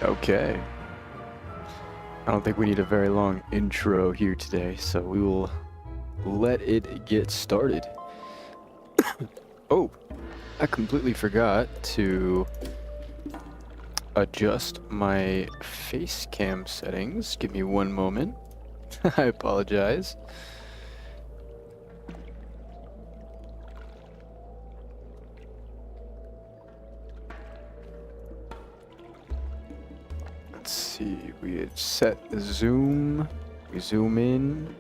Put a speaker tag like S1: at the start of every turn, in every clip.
S1: Okay. I don't think we need a very long intro here today, so we will let it get started. Oh, I completely forgot to adjust my face cam settings. Give me one moment. I apologize. Let's see, we had set the zoom. We zoom in.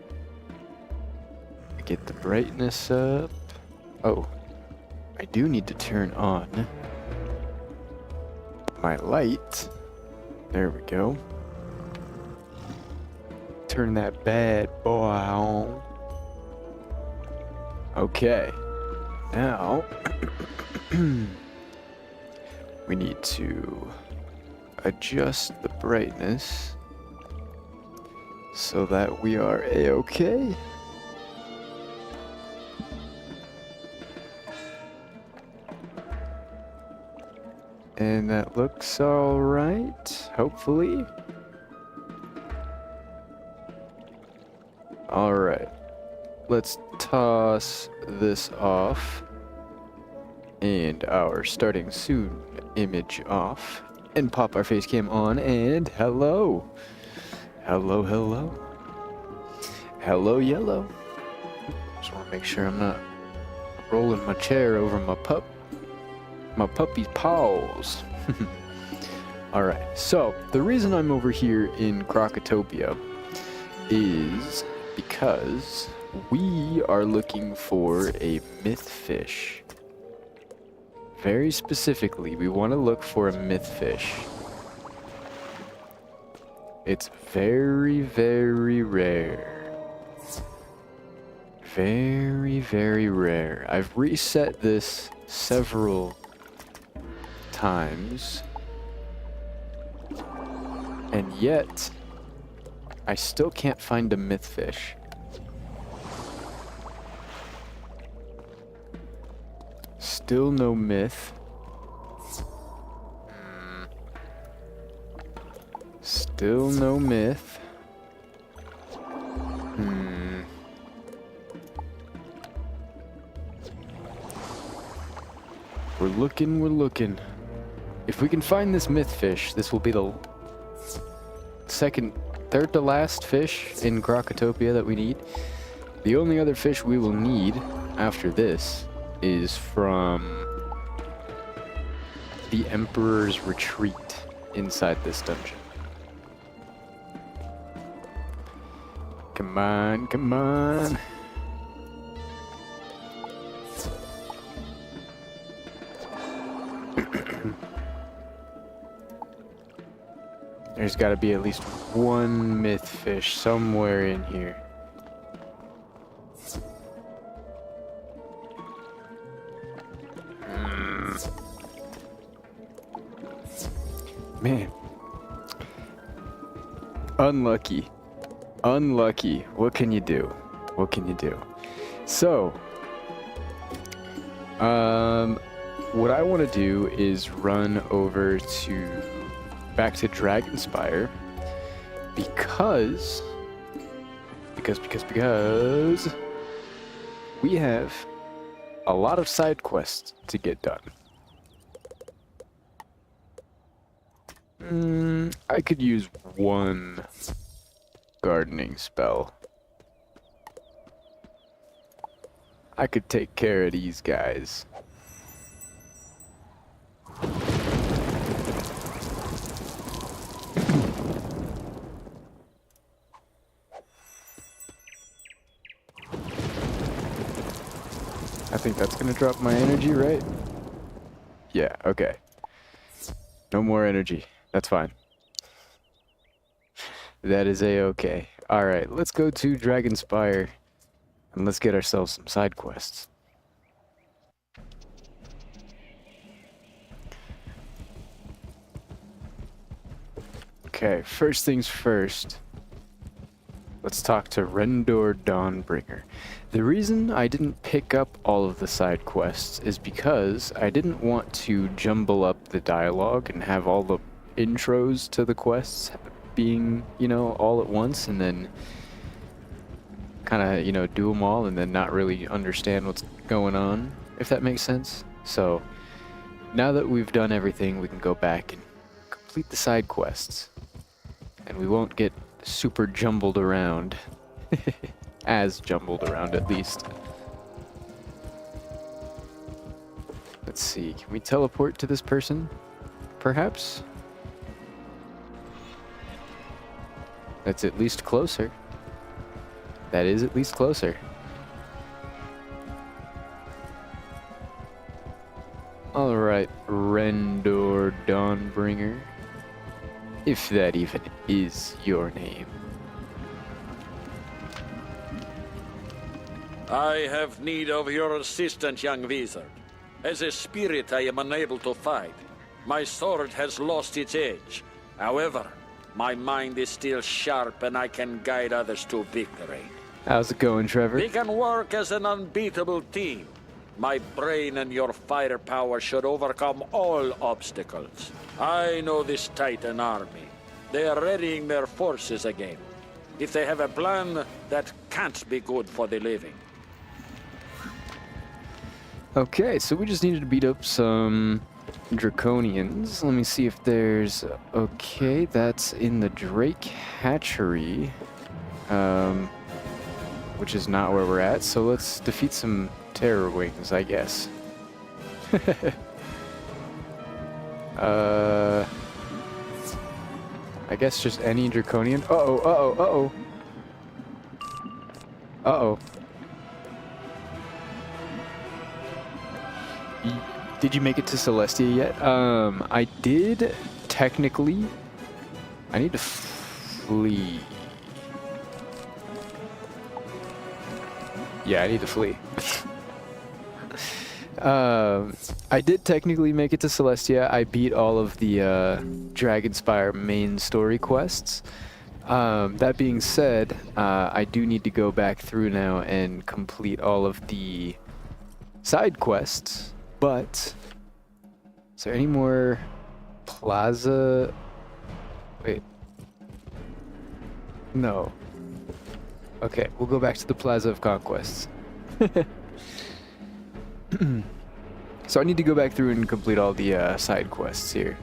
S1: We get the brightness up. Oh, I do need to turn on my light. There we go. Turn that bad boy on. Okay. Now, we need to adjust the brightness so that we are a-okay. And that looks all right, hopefully. All right, let's toss this off and our starting soon image off and pop our face cam on, and hello. Hello, hello. Hello, yellow. Just want to make sure I'm not rolling my chair over my puppy's paws. Alright, so the reason I'm over here in Crocotopia is because we are looking for a myth fish. Very specifically, we want to look for a myth fish. It's very, very rare. Very, very rare. I've reset this several times, and yet I still can't find a myth fish. Still no myth. Still no myth. We're looking. If we can find this myth fish, this will be the third to last fish in Crocotopia that we need. The only other fish we will need after this is from the Emperor's Retreat inside this dungeon. Come on, come on. There's got to be at least one myth fish somewhere in here. Man. Unlucky. Unlucky. What can you do? What can you do? So, what I want to do is run over back to Dragonspire because we have a lot of side quests to get done. I could use one gardening spell. I could take care of these guys. I think that's gonna drop my energy, right? Yeah, okay. No more energy. That's fine. That is a-okay. Alright, let's go to Dragonspire and let's get ourselves some side quests. Okay, first things first. Let's talk to Rendor Dawnbringer. The reason I didn't pick up all of the side quests is because I didn't want to jumble up the dialogue and have all the intros to the quests being, you know, all at once, and then kind of, you know, do them all and then not really understand what's going on, if that makes sense. So now that we've done everything, we can go back and complete the side quests, and we won't get super jumbled around. As jumbled around, at least. Let's see, can we teleport to this person? Perhaps? That's at least closer. That is at least closer. Alright, Rendor Dawnbringer. If that even is your name.
S2: I have need of your assistance, young wizard. As a spirit, I am unable to fight. My sword has lost its edge. However, my mind is still sharp and I can guide others to victory.
S1: How's it going, Trevor?
S2: We can work as an unbeatable team. My brain and your firepower should overcome all obstacles. I know this Titan army. They are readying their forces again. If they have a plan, that can't be good for the living.
S1: Okay, so we just needed to beat up some Draconians. Let me see if there's... Okay, that's in the Drake Hatchery. Which is not where we're at, so let's defeat some Terror Wings, I guess. I guess just any Draconian. Uh-oh, uh-oh, uh-oh. Uh-oh. Did you make it to Celestia yet? I did, technically. I need to flee. Yeah, I need to flee. I did technically make it to Celestia. I beat all of the Dragonspire main story quests. That being said, I do need to go back through now and complete all of the side quests. But is there any more Plaza? Wait. No. Okay, we'll go back to the Plaza of Conquests. So I need to go back through and complete all the side quests here.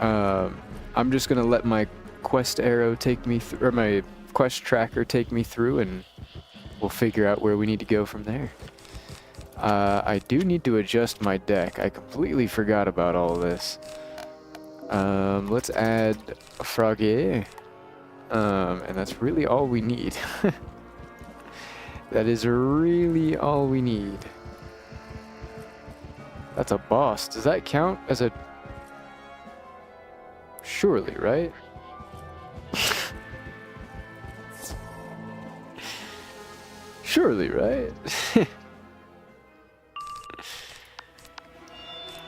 S1: I'm just gonna let my quest arrow take me through, or my quest tracker take me through, and we'll figure out where we need to go from there. I do need to adjust my deck. I completely forgot about all this. Let's add a Froggy. And that's really all we need. That is really all we need. That's a boss. Does that count as a... Surely, right? Surely, right?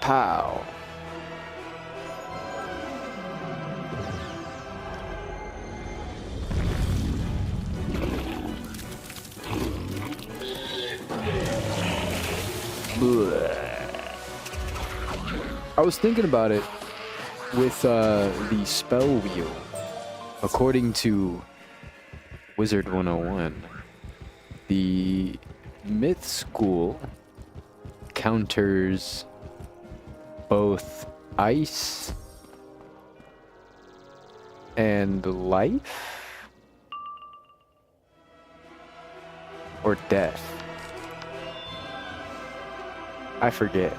S1: Pow. I was thinking about it with the spell wheel. According to WIZARD100, the Myth School counters both ice and life or death. I forget.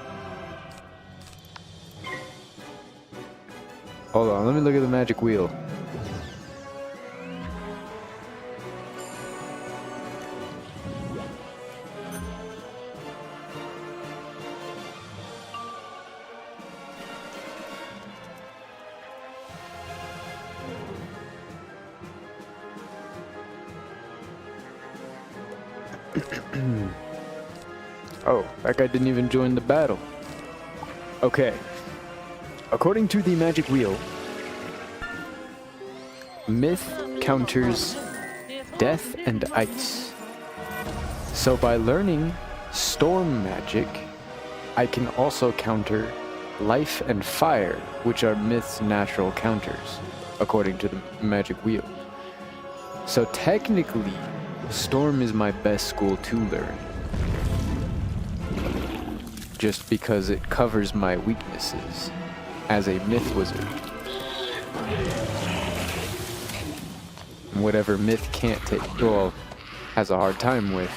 S1: Hold on, let me look at the magic wheel. Oh, that guy didn't even join the battle. Okay. According to the magic wheel, myth counters death and ice. So by learning storm magic, I can also counter life and fire, which are Myth's natural counters, according to the magic wheel. So technically, Storm is my best school to learn. Just because it covers my weaknesses as a Myth wizard. Whatever Myth can't take, well, has a hard time with,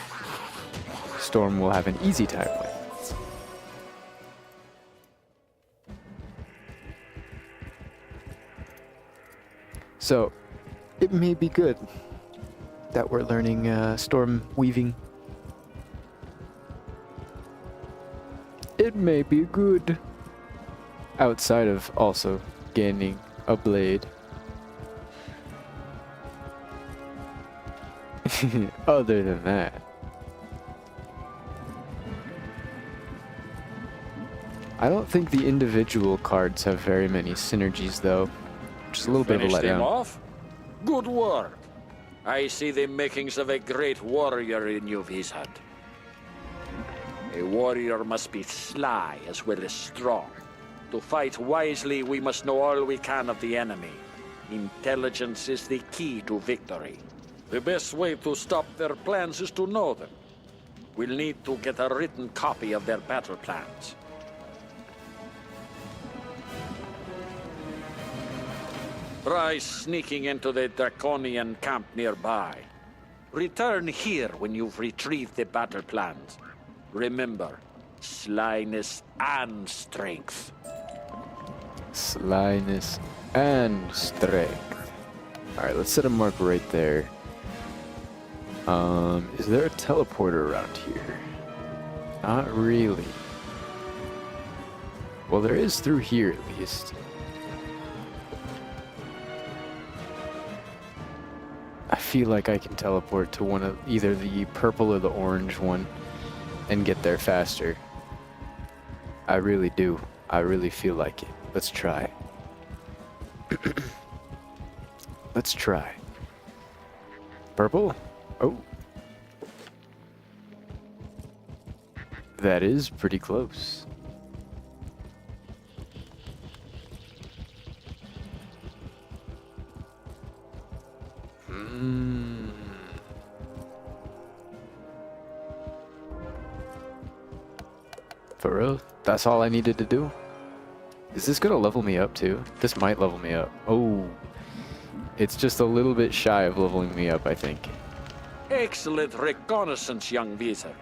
S1: Storm will have an easy time with. So, it may be good that we're learning storm weaving. It may be good. Outside of also gaining a blade. Other than that. I don't think the individual cards have very many synergies though. Just a little bit of a
S2: Finished him
S1: letdown.
S2: off? Good work. I see the makings of a great warrior in you, WIZARD. A warrior must be sly as well as strong. To fight wisely, we must know all we can of the enemy. Intelligence is the key to victory. The best way to stop their plans is to know them. We'll need to get a written copy of their battle plans. Try sneaking into the Draconian camp nearby. Return here when you've retrieved the battle plans. Remember, slyness and strength.
S1: Slyness and strength. Alright, let's set a mark right there. Is there a teleporter around here? Not really. Well, there is through here at least. I feel like I can teleport to one of either the purple or the orange one and get there faster. I really do. I really feel like it. Let's try. Let's try. Purple? Oh. That is pretty close. For real? That's all I needed to do? Is this gonna level me up too? This might level me up. Oh. It's just a little bit shy of leveling me up, I think.
S2: Excellent reconnaissance, young WIZARD.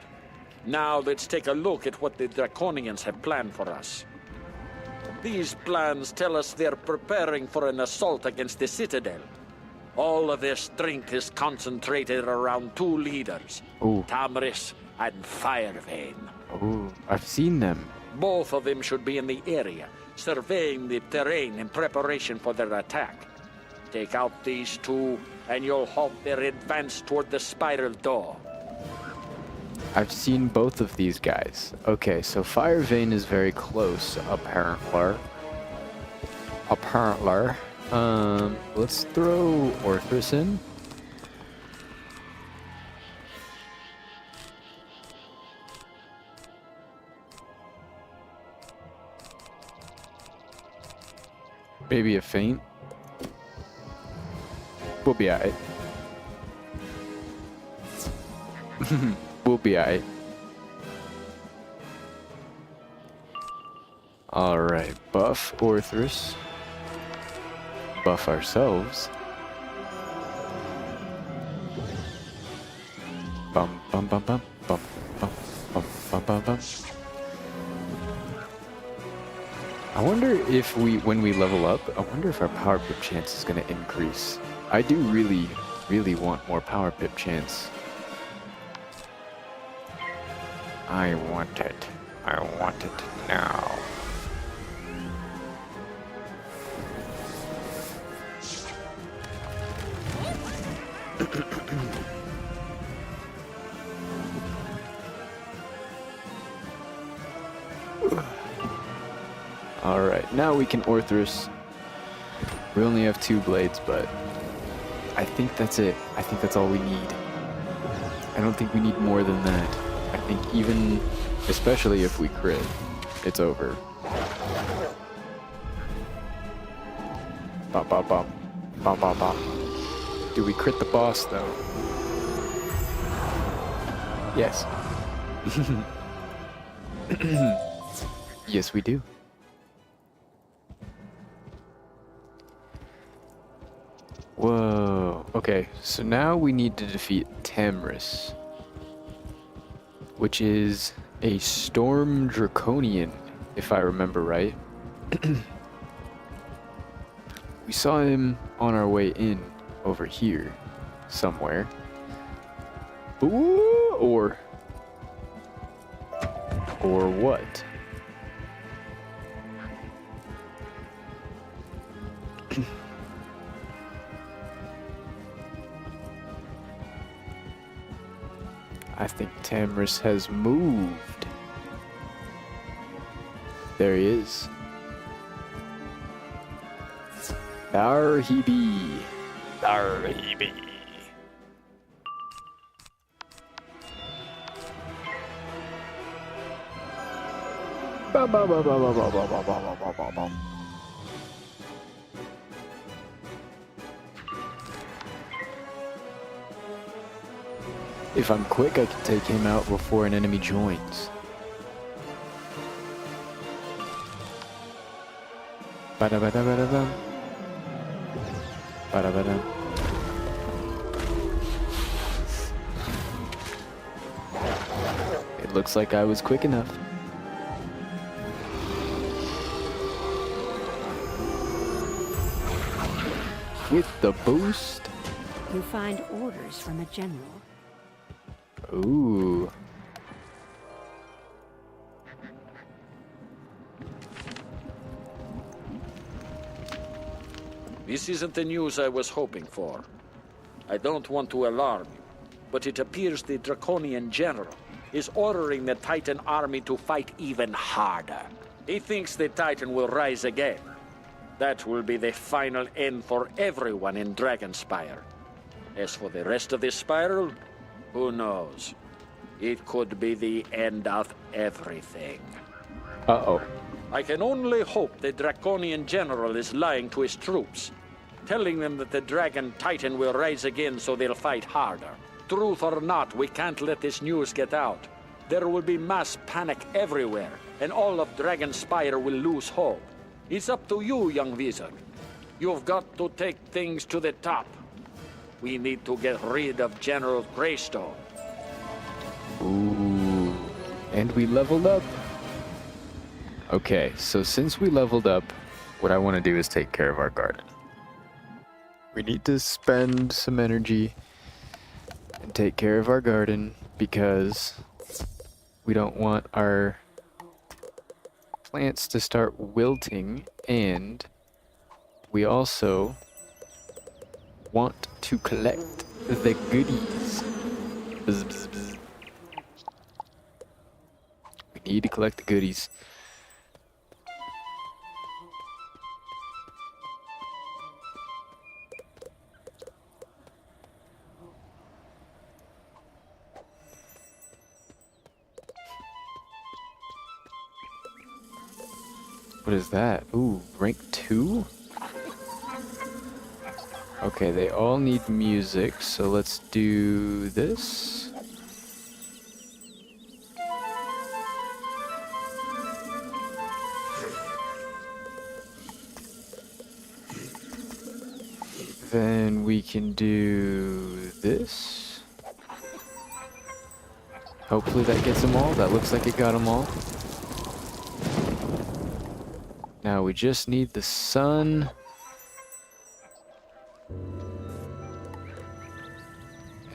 S2: Now let's take a look at what the Draconians have planned for us. These plans tell us they're preparing for an assault against the Citadel. All of their strength is concentrated around two leaders,
S1: Ooh.
S2: Tamris and Firevane.
S1: Oh, I've seen them.
S2: Both of them should be in the area, surveying the terrain in preparation for their attack. Take out these two, and you'll halt their advance toward the spiral door.
S1: I've seen both of these guys. Okay, so Firevane is very close, apparently. Let's throw Orthrus in. Maybe a feint. We'll be alright. We'll be alright. Alright, buff Orthrus. Buff ourselves. Bum bum bum bum bum bum bum bum bum bum. I wonder if when we level up, I wonder if our power pip chance is going to increase. I do really, really want more power pip chance. I want it. I want it now. Alright, now we can Orthrus. We only have 2 blades, but I think that's it. I think that's all we need. I don't think we need more than that. I think even, especially if we crit, it's over. Bop, bop, bop. Bop, bop, bop. Do we crit the boss, though? Yes. Yes, we do. Whoa. Okay, so now we need to defeat Tamris, which is a Storm Draconian, if I remember right. We saw him on our way in over here somewhere. Ooh, or what? I think Tamris has moved. There he is. There he be. There he be. Ba ba ba ba ba ba ba ba ba ba ba ba. If I'm quick, I can take him out before an enemy joins. Ba-da-ba-da-ba-da-bum. Ba-da-ba-da. It looks like I was quick enough. With the boost.
S3: You find orders from a general.
S1: Ooh.
S2: This isn't the news I was hoping for. I don't want to alarm you, but it appears the Draconian general is ordering the Titan army to fight even harder. He thinks the Titan will rise again. That will be the final end for everyone in Dragonspire. As for the rest of this spiral, who knows? It could be the end of everything.
S1: Uh-oh.
S2: I can only hope the Draconian general is lying to his troops, telling them that the Dragon Titan will rise again so they'll fight harder. Truth or not, we can't let this news get out. There will be mass panic everywhere, and all of Dragonspire will lose hope. It's up to you, young wizard. You've got to take things to the top. We need to get rid of General Greystone.
S1: Ooh. And we leveled up. Okay, so since we leveled up, what I want to do is take care of our garden. We need to spend some energy and take care of our garden because we don't want our plants to start wilting, and we also want to collect the goodies. Bzz, bzz, bzz. We need to collect the goodies. What is that? Ooh, rank 2? Okay, they all need music, so let's do this. Then we can do this. Hopefully that gets them all. That looks like it got them all. Now we just need the sun.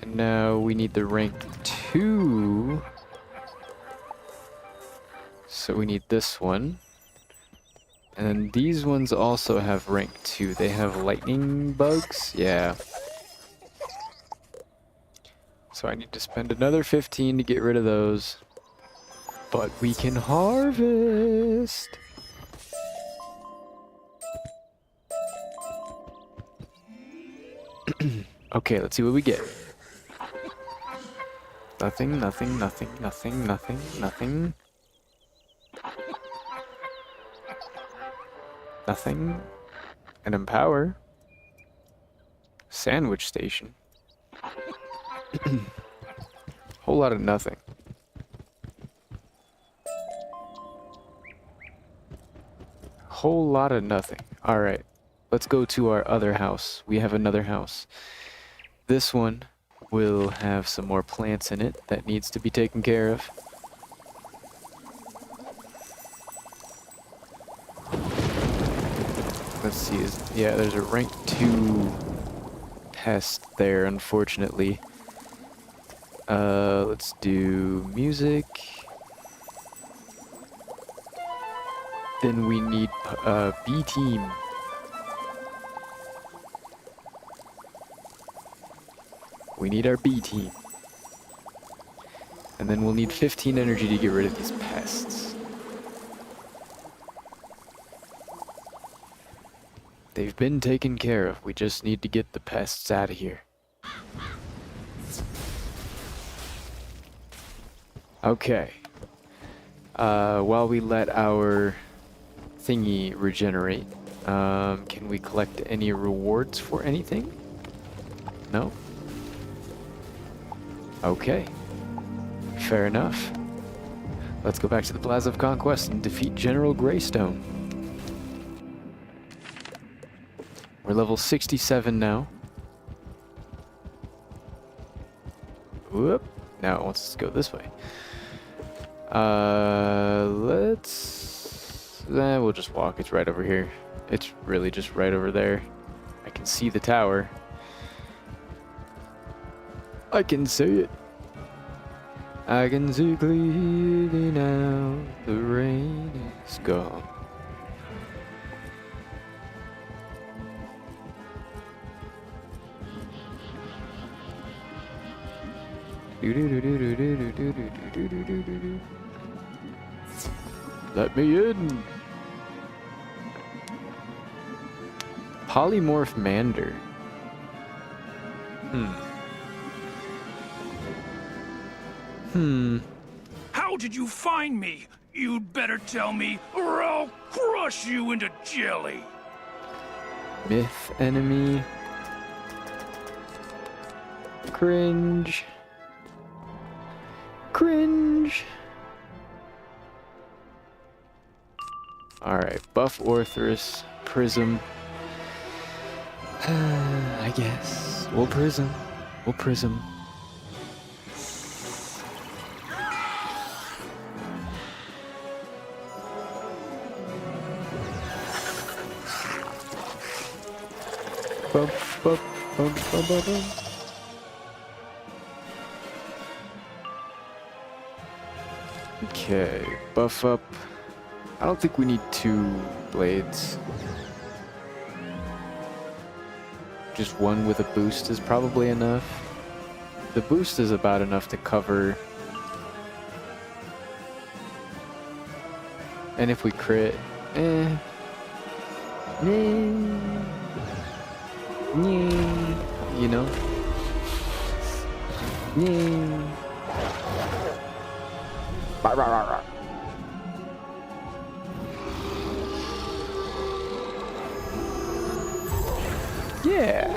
S1: And now we need the rank 2. So we need this one. And then these ones also have rank 2. They have lightning bugs? Yeah. So I need to spend another 15 to get rid of those. But we can harvest! Okay, let's see what we get. Nothing, nothing, nothing, nothing, nothing, nothing. Nothing. An empower. Sandwich station. Whole lot of nothing. Whole lot of nothing. Alright. Let's go to our other house. We have another house. This one will have some more plants in it that needs to be taken care of. Let's see. Yeah, there's a rank 2 pest there, unfortunately. Let's do music. Then we need B team. We need our B team. And then we'll need 15 energy to get rid of these pests. They've been taken care of. We just need to get the pests out of here. Okay. While we let our thingy regenerate, can we collect any rewards for anything? No? Okay. Fair enough. Let's go back to the Plaza of Conquest and defeat General Greystone. We're level 67 now. Whoop. Now it wants us to go this way. We'll just walk. It's right over here. It's really just right over there. I can see the tower. I can see it. I can see clearly now. The rain is gone. Let me in. Polymorph Mander.
S4: How did you find me? You'd better tell me, or I'll crush you into jelly.
S1: Myth enemy. Cringe. Cringe. Alright, buff Orthrus, Prism. I guess. We'll Prism. We'll Prism. Bump, bump, bump, bump, bump, bump. Okay, buff up. I don't think we need 2 blades. Just one with a boost is probably enough. The boost is about enough to cover. And if we crit, you know? Yeah.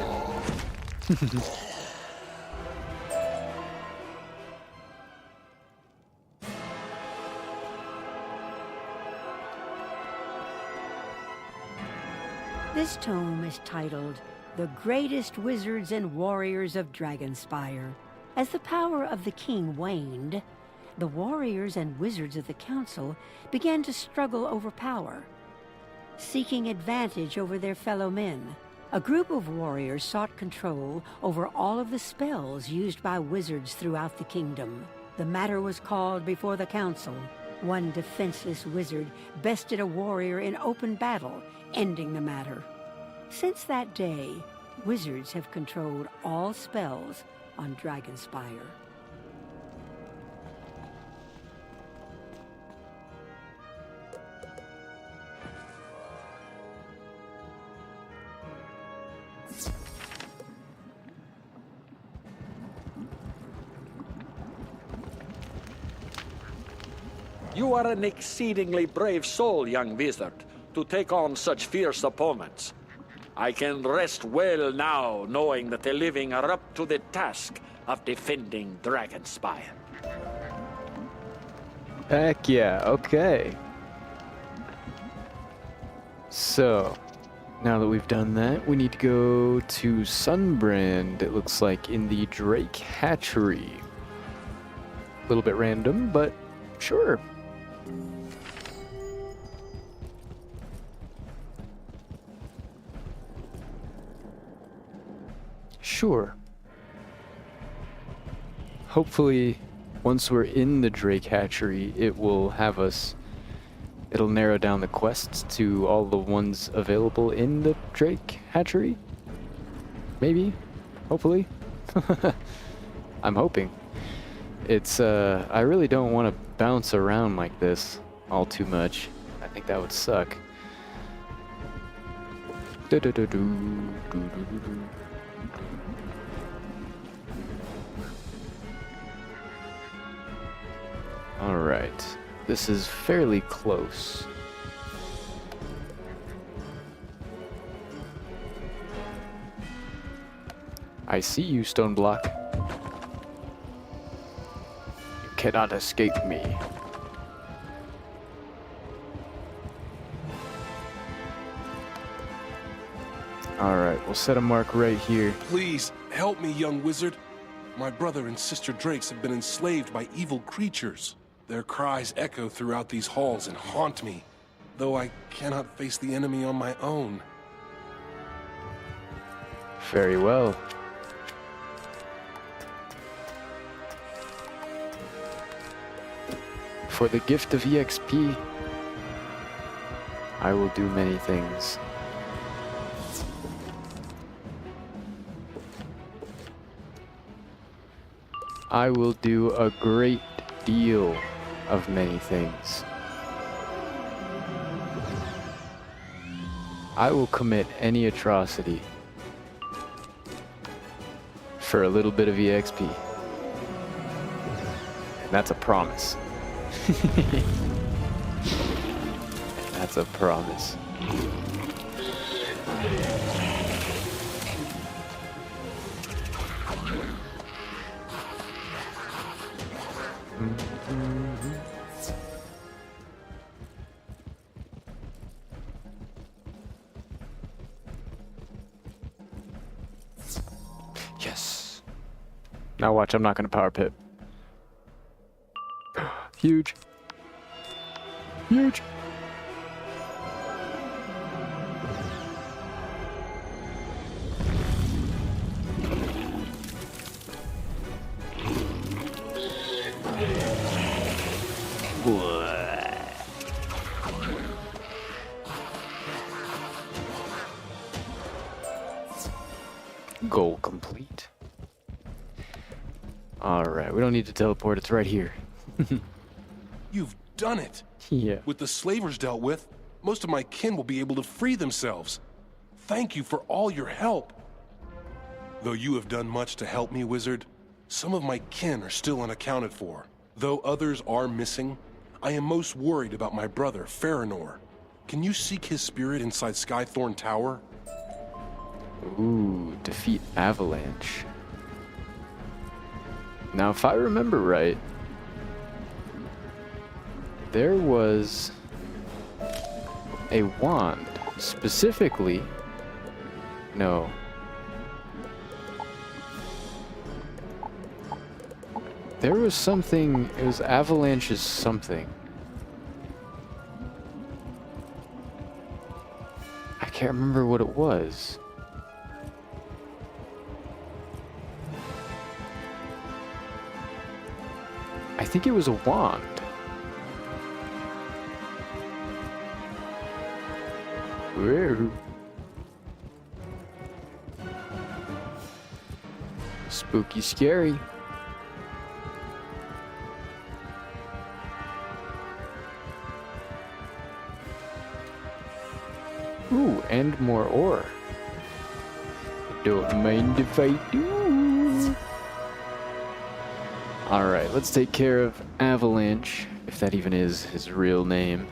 S3: This tome is titled The Greatest Wizards and Warriors of Dragonspire. As the power of the king waned, the warriors and wizards of the council began to struggle over power, seeking advantage over their fellow men. A group of warriors sought control over all of the spells used by wizards throughout the kingdom. The matter was called before the council. One defenseless wizard bested a warrior in open battle, ending the matter. Since that day, wizards have controlled all spells on Dragonspire.
S2: You are an exceedingly brave soul, young wizard. to take on such fierce opponents. I can rest well now, knowing that the living are up to the task of defending Dragonspire.
S1: Heck yeah, okay. So, now that we've done that, we need to go to Sunbrand, it looks like, in the Drake Hatchery. A little bit random, but sure. Sure. Hopefully, once we're in the Drake Hatchery, it will have us... It'll narrow down the quests to all the ones available in the Drake Hatchery? Maybe? Hopefully? I'm hoping. It's, I really don't want to bounce around like this all too much. I think that would suck. Alright. This is fairly close. I see you, Stoneblock. You cannot escape me. Alright, we'll set a mark right here.
S5: Please, help me, young wizard. My brother and sister Drakes have been enslaved by evil creatures. Their cries echo throughout these halls and haunt me, though I cannot face the enemy on my own.
S1: Very well. For the gift of EXP, I will do many things. I will do a great deal of many things. I will commit any atrocity for a little bit of EXP. And that's a promise. That's a promise. Yes. Now watch, I'm not gonna power pit. Huge. Huge. Goal complete. Alright, we don't need to teleport, it's right here.
S5: You've done it!
S1: Yeah.
S5: With the slavers dealt with, most of my kin will be able to free themselves. Thank you for all your help. Though you have done much to help me, wizard, some of my kin are still unaccounted for. Though others are missing, I am most worried about my brother, Farinor. Can you seek his spirit inside Skythorn Tower?
S1: Ooh, defeat Avalanche. Now, if I remember right, there was a wand, specifically, no. There was something, it was Avalanche's something. I can't remember what it was. I think it was a wand. Whoa. Spooky scary. Ooh, and more ore. Don't mind if I do. Alright, let's take care of Avalanche, if that even is his real name.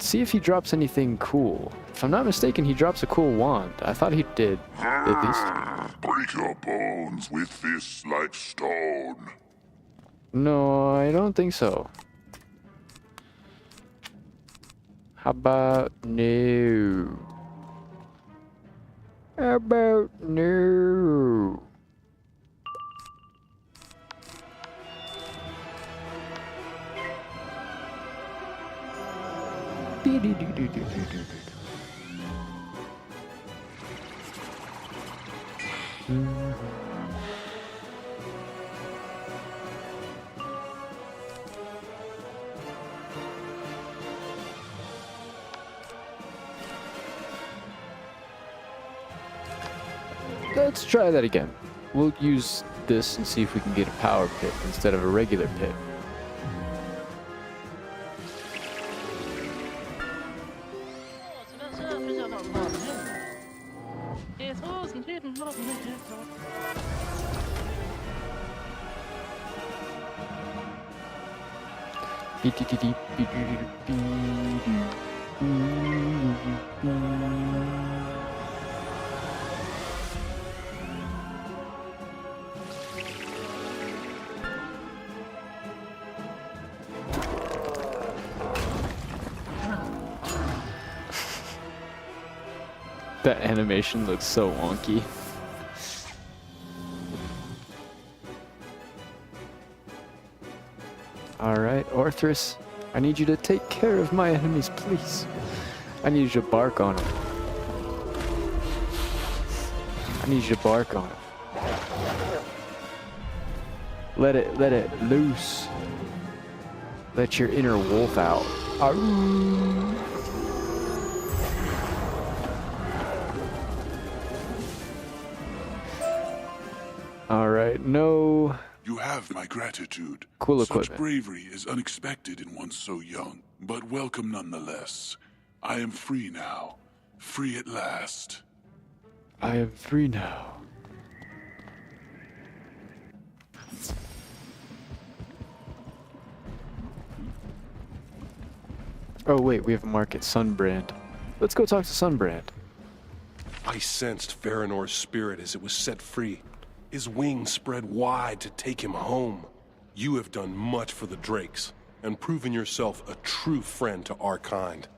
S1: see if he drops anything cool. If I'm not mistaken, he drops a cool wand. I thought he did, at least.
S6: Break your bones with fists like stone.
S1: No, I don't think so. How about no? How about no? Let's try that again. We'll use this and see if we can get a power pit instead of a regular pit. That animation looks so wonky. Alright, Orthrus, I need you to take care of my enemies, please. I need you to bark on them. I need you to bark on them. Let it loose. Let your inner wolf out. Arrgh. Alright, no.
S6: You have my gratitude.
S1: Cool
S6: Such
S1: equipment.
S6: bravery is unexpected in one so young, but welcome nonetheless. I am free now. Free at last.
S1: I am free now. Oh wait, we have a market, Sunbrand. Let's go talk to Sunbrand.
S5: I sensed Faranor's spirit as it was set free. His wings spread wide to take him home. You have done much for the Drakes, and proven yourself a true friend to our kind.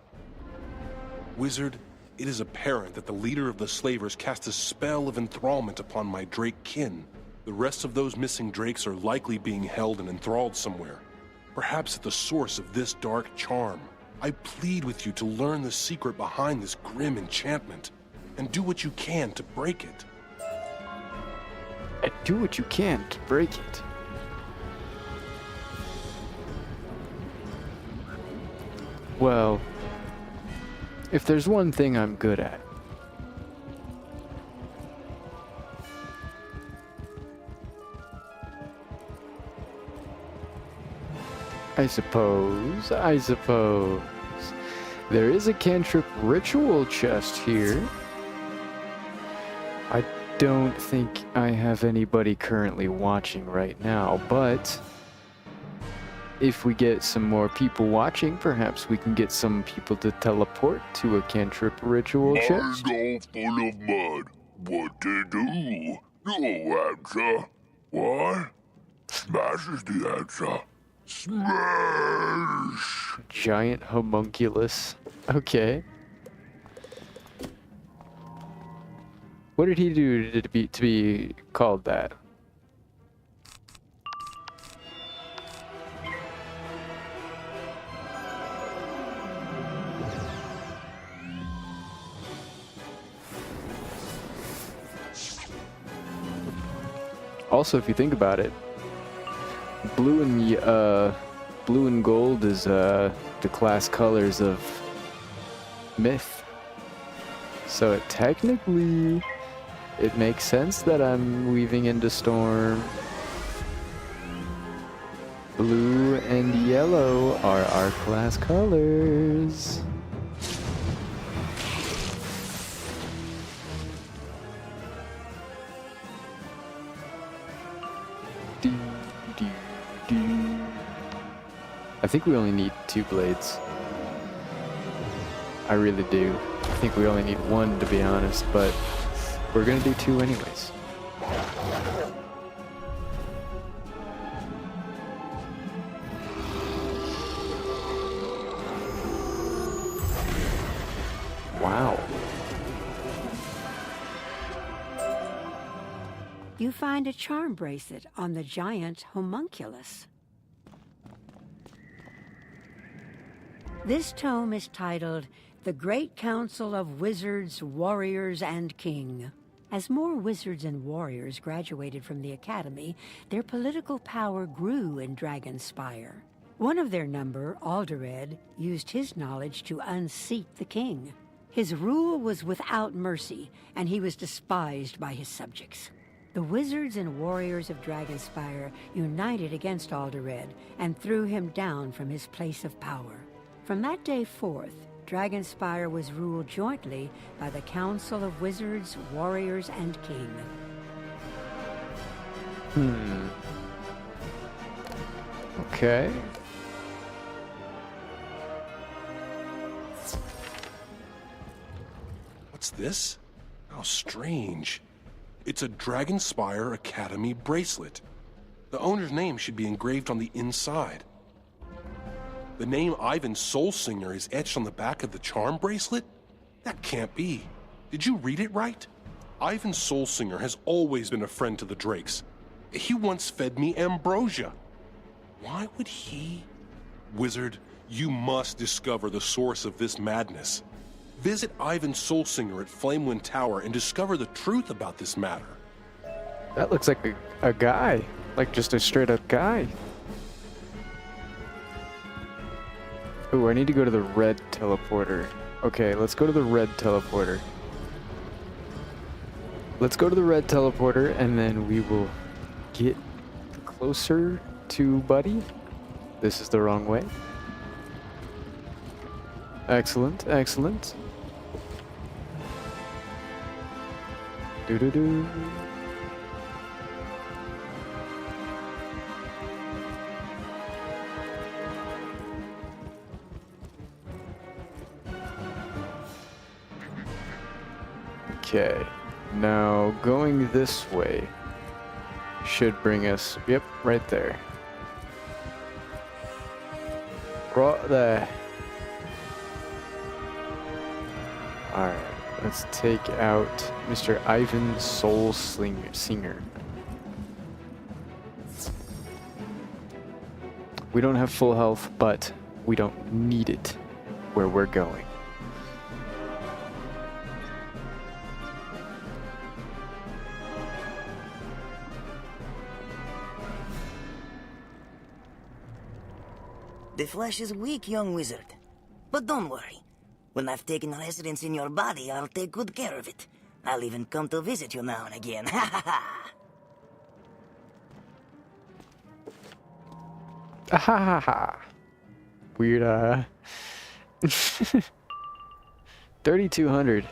S5: Wizard, it is apparent that the leader of the slavers cast a spell of enthrallment upon my Drake kin. The rest of those missing Drakes are likely being held and enthralled somewhere. Perhaps at the source of this dark charm. I plead with you to learn the secret behind this grim enchantment, and do what you can to break it.
S1: And do what you can to break it. Well, if there's one thing I'm good at, I suppose, there is a cantrip ritual chest here. I don't think I have anybody currently watching right now, but if we get some more people watching, perhaps we can get some people to teleport to a cantrip ritual chest.
S6: Mind all full of mud. What to do? No answer. What? Smash is the answer. Smash!
S1: Giant homunculus. Okay. What did he do to be called that? Also, if you think about it, blue and gold is the class colors of myth. So technically, it makes sense that I'm weaving into storm. Blue and yellow are our class colors. I think we only need 2 blades. I really do. I think we only need one, to be honest, but we're gonna do two anyways. Wow.
S3: You find a charm bracelet on the giant homunculus. This tome is titled The Great Council of Wizards, Warriors, and King. As more wizards and warriors graduated from the academy, their political power grew in Dragonspire. One of their number, Alderred, used his knowledge to unseat the king. His rule was without mercy, and he was despised by his subjects. The wizards and warriors of Dragonspire united against Alderred and threw him down from his place of power. From that day forth, Dragonspire was ruled jointly by the Council of Wizards, Warriors, and King.
S1: Okay.
S5: What's this? How strange. It's a Dragonspire Academy bracelet. The owner's name should be engraved on the inside. The name Ivan Soulsinger is etched on the back of the charm bracelet? That can't be. Did you read it right? Ivan Soulsinger has always been a friend to the Drakes. He once fed me ambrosia. Why would he? Wizard, you must discover the source of this madness. Visit Ivan Soulsinger at Flamewind Tower and discover the truth about this matter.
S1: That looks like a guy. Like just a straight up guy. Ooh, I need to go to the red teleporter. Okay, let's go to the red teleporter. Let's go to the red teleporter and then we will get closer to Buddy. This is the wrong way. Excellent, excellent. Doo-doo-doo. Okay, now going this way should bring us, yep, right there. Right there. Alright, let's take out Mr. Ivan Soulsinger. We don't have full health, but we don't need it where we're going.
S7: The flesh is weak, young wizard. But don't worry. When I've taken residence in your body, I'll take good care of it. I'll even come to visit you now and again. Ha ha ha!
S1: Ha ha ha. Weird, 3,200.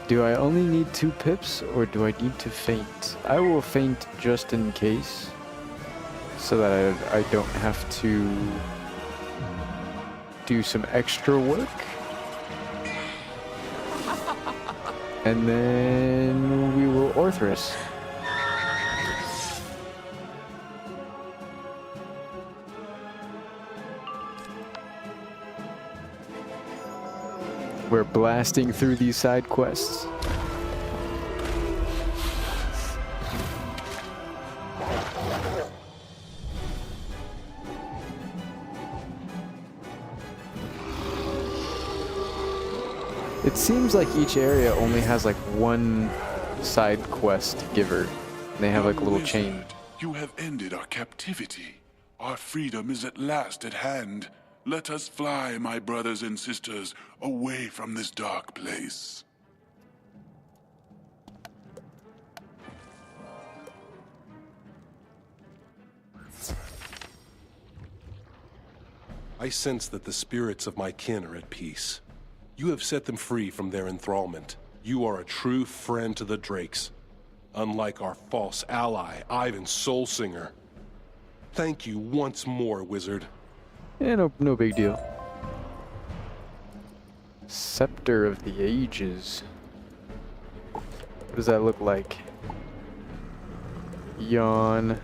S1: Do I only need 2 pips, or do I need to faint? I will faint just in case, so that I don't have to do some extra work. And then we will Orthrus. We're blasting through these side quests. It seems like each area only has like one side quest giver. And they have like a little chain.
S6: You have ended our captivity. Our freedom is at last at hand. Let us fly, my brothers and sisters, away from this dark place.
S5: I sense that the spirits of my kin are at peace. You have set them free from their enthrallment. You are a true friend to the Drakes, unlike our false ally, Ivan Soulsinger. Thank you once more, Wizard.
S1: Yeah, no big deal. Scepter of the Ages. What does that look like? Yawn.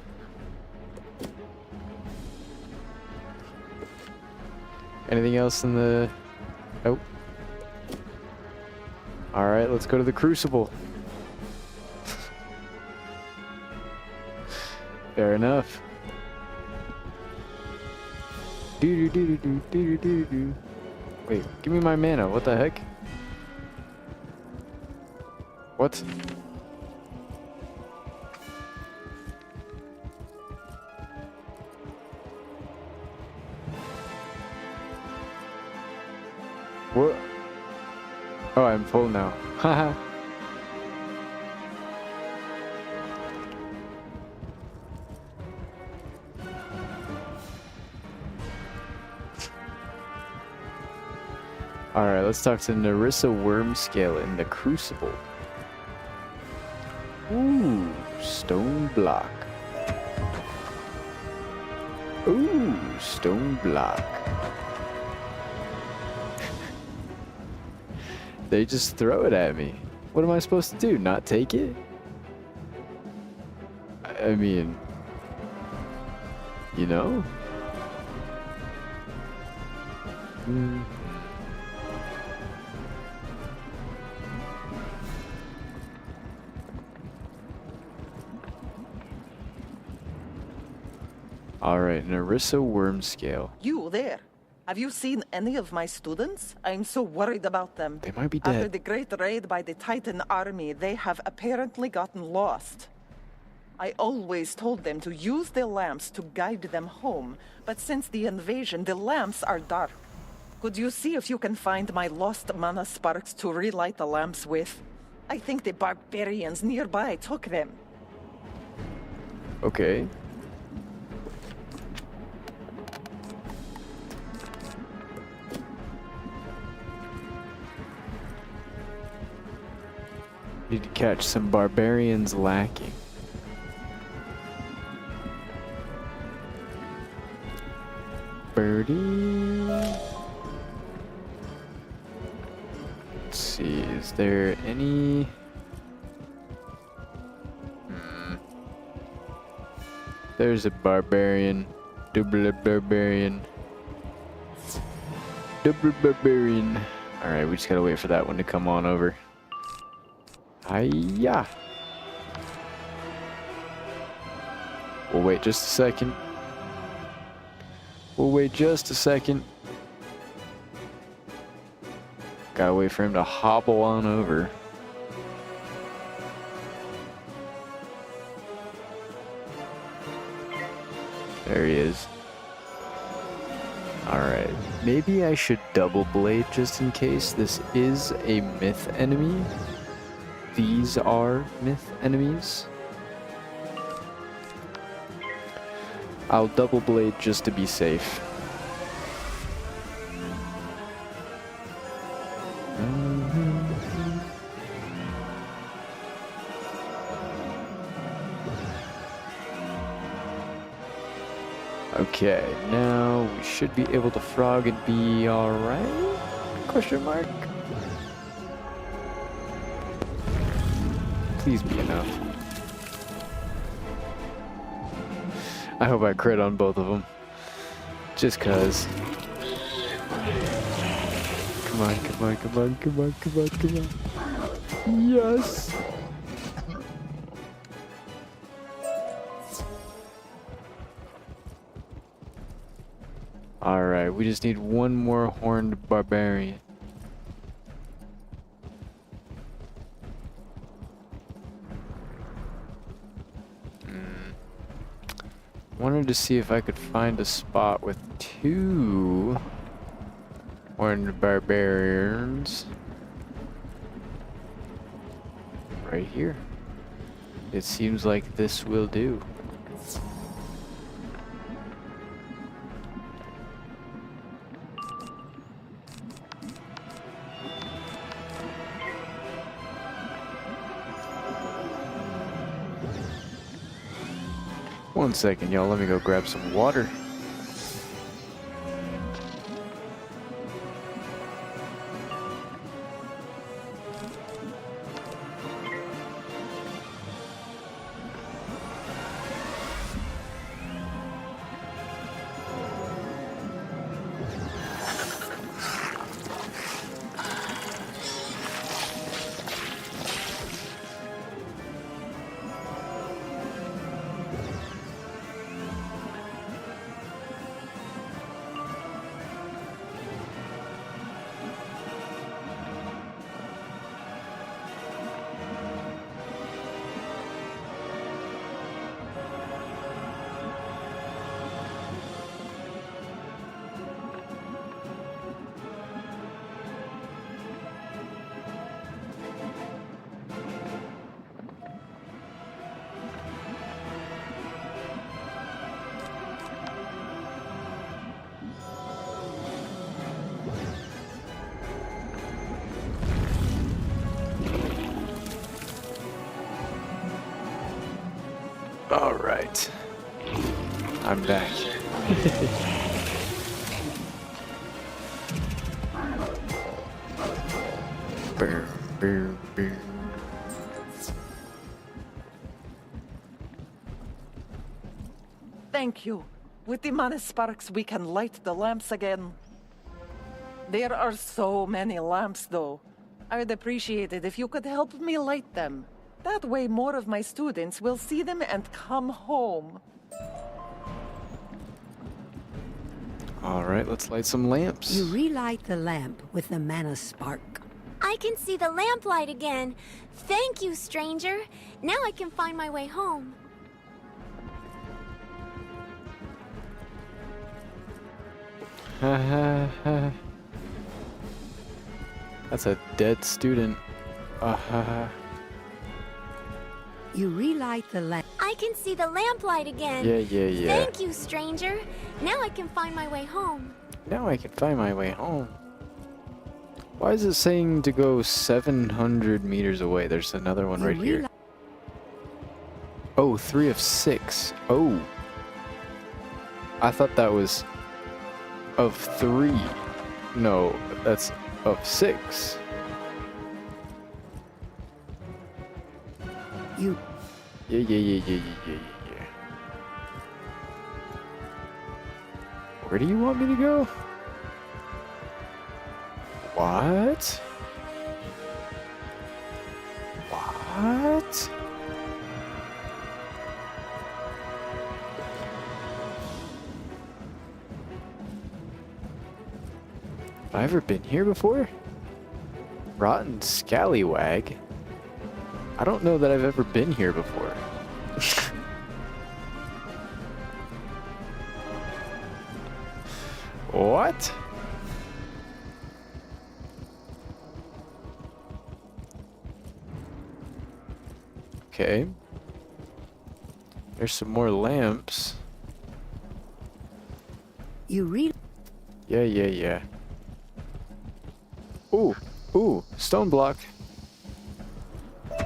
S1: Anything else in the... Nope. Alright, let's go to the Crucible. Fair enough. Do. Wait, give me my mana. What the heck? What? What? Oh, I'm full now. Haha. Alright, let's talk to Narissa Wormscale in the Crucible. Ooh, stone block. Ooh, stone block. They just throw it at me. What am I supposed to do? Not take it? I mean, you know? Alright, Narissa Wormscale.
S8: You there? Have you seen any of my students? I'm so worried about them.
S1: They might be
S8: After
S1: dead.
S8: the great raid by the Titan army, they have apparently gotten lost. I always told them to use the lamps to guide them home, but since the invasion, the lamps are dark. Could you see if you can find my lost mana sparks to relight the lamps with? I think the barbarians nearby took them.
S1: Okay. Need to catch some barbarians lacking. Birdie. Let's see, is there any... There's a barbarian. Double barbarian. Double barbarian. Alright, we just gotta wait for that one to come on over. Hiya! We'll wait just a second. We'll wait just a second. Gotta wait for him to hobble on over. There he is. Alright, maybe I should double blade just in case this is a myth enemy. These are myth enemies. I'll double blade just to be safe. Okay, now we should be able to frog and be alright? Question mark? Please be enough. I hope I crit on both of them. Just cause. Come on, come on, come on, come on, come on, come on. Yes! Alright, we just need one more horned barbarian. Wanted to see if I could find a spot with 2 horned barbarians. Right here. It seems like this will do. One second, y'all. Let me go grab some water. All right. I'm back. Boom, boom, boom.
S8: Thank you. With the mana sparks, we can light the lamps again. There are so many lamps, though. I'd appreciate it if you could help me light them. That way more of my students will see them and come home.
S1: All right, let's light some lamps.
S3: You relight the lamp with the mana spark.
S9: I can see the lamplight again. Thank you, stranger. Now I can find my way home.
S1: Ha ha ha. That's a dead student. Ha ha.
S3: You relight the lamp.
S9: I can see the lamplight again.
S1: Yeah.
S9: Thank you, stranger. Now I can find my way home.
S1: Now I can find my way home. Why is it saying to go 700 meters away? There's another one right here. Oh, 3 of 6. Oh. I thought that was of 3. No, that's of 6.
S3: You.
S1: Yeah. Where do you want me to go? What? What? Have I ever been here before? Rotten Scallywag? I don't know that I've ever been here before. What? Okay. There's some more lamps.
S3: You read.
S1: Yeah. Ooh, stone block.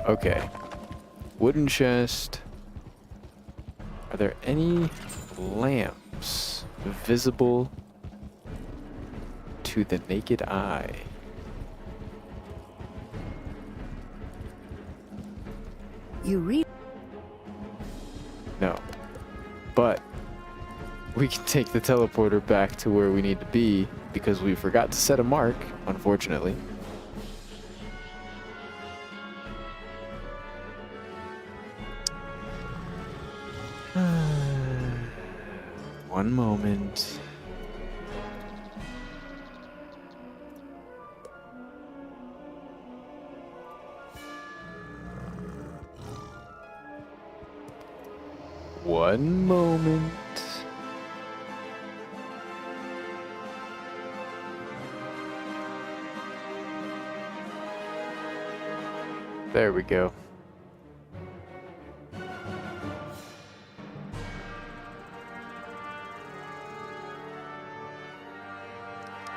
S1: Okay. Wooden chest. Are there any lamps visible to the naked eye?
S3: You read.
S1: No. But we can take the teleporter back to where we need to be because we forgot to set a mark, unfortunately. One moment. One moment. There we go.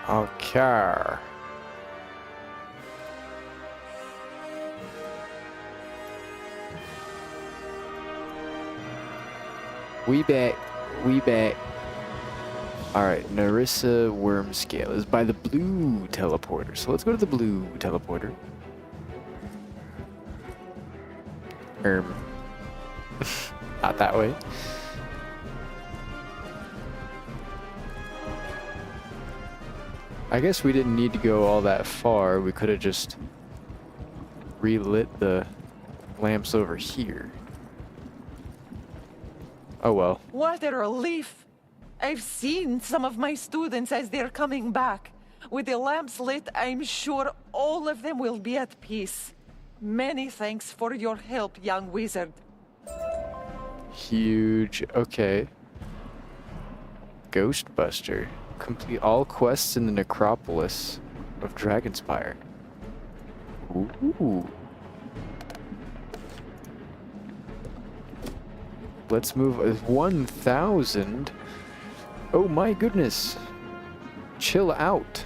S1: Okay. We back. Alright, Narissa Worm Scale is by the blue teleporter. So let's go to the blue teleporter. Not that way. I guess we didn't need to go all that far. We could have just relit the lamps over here. Oh well.
S8: What a relief! I've seen some of my students as they're coming back. With the lamps lit, I'm sure all of them will be at peace. Many thanks for your help, young wizard.
S1: Huge. Okay. Ghostbuster. Complete all quests in the necropolis of Dragonspire. Ooh. Let's move 1,000. Oh my goodness. Chill out.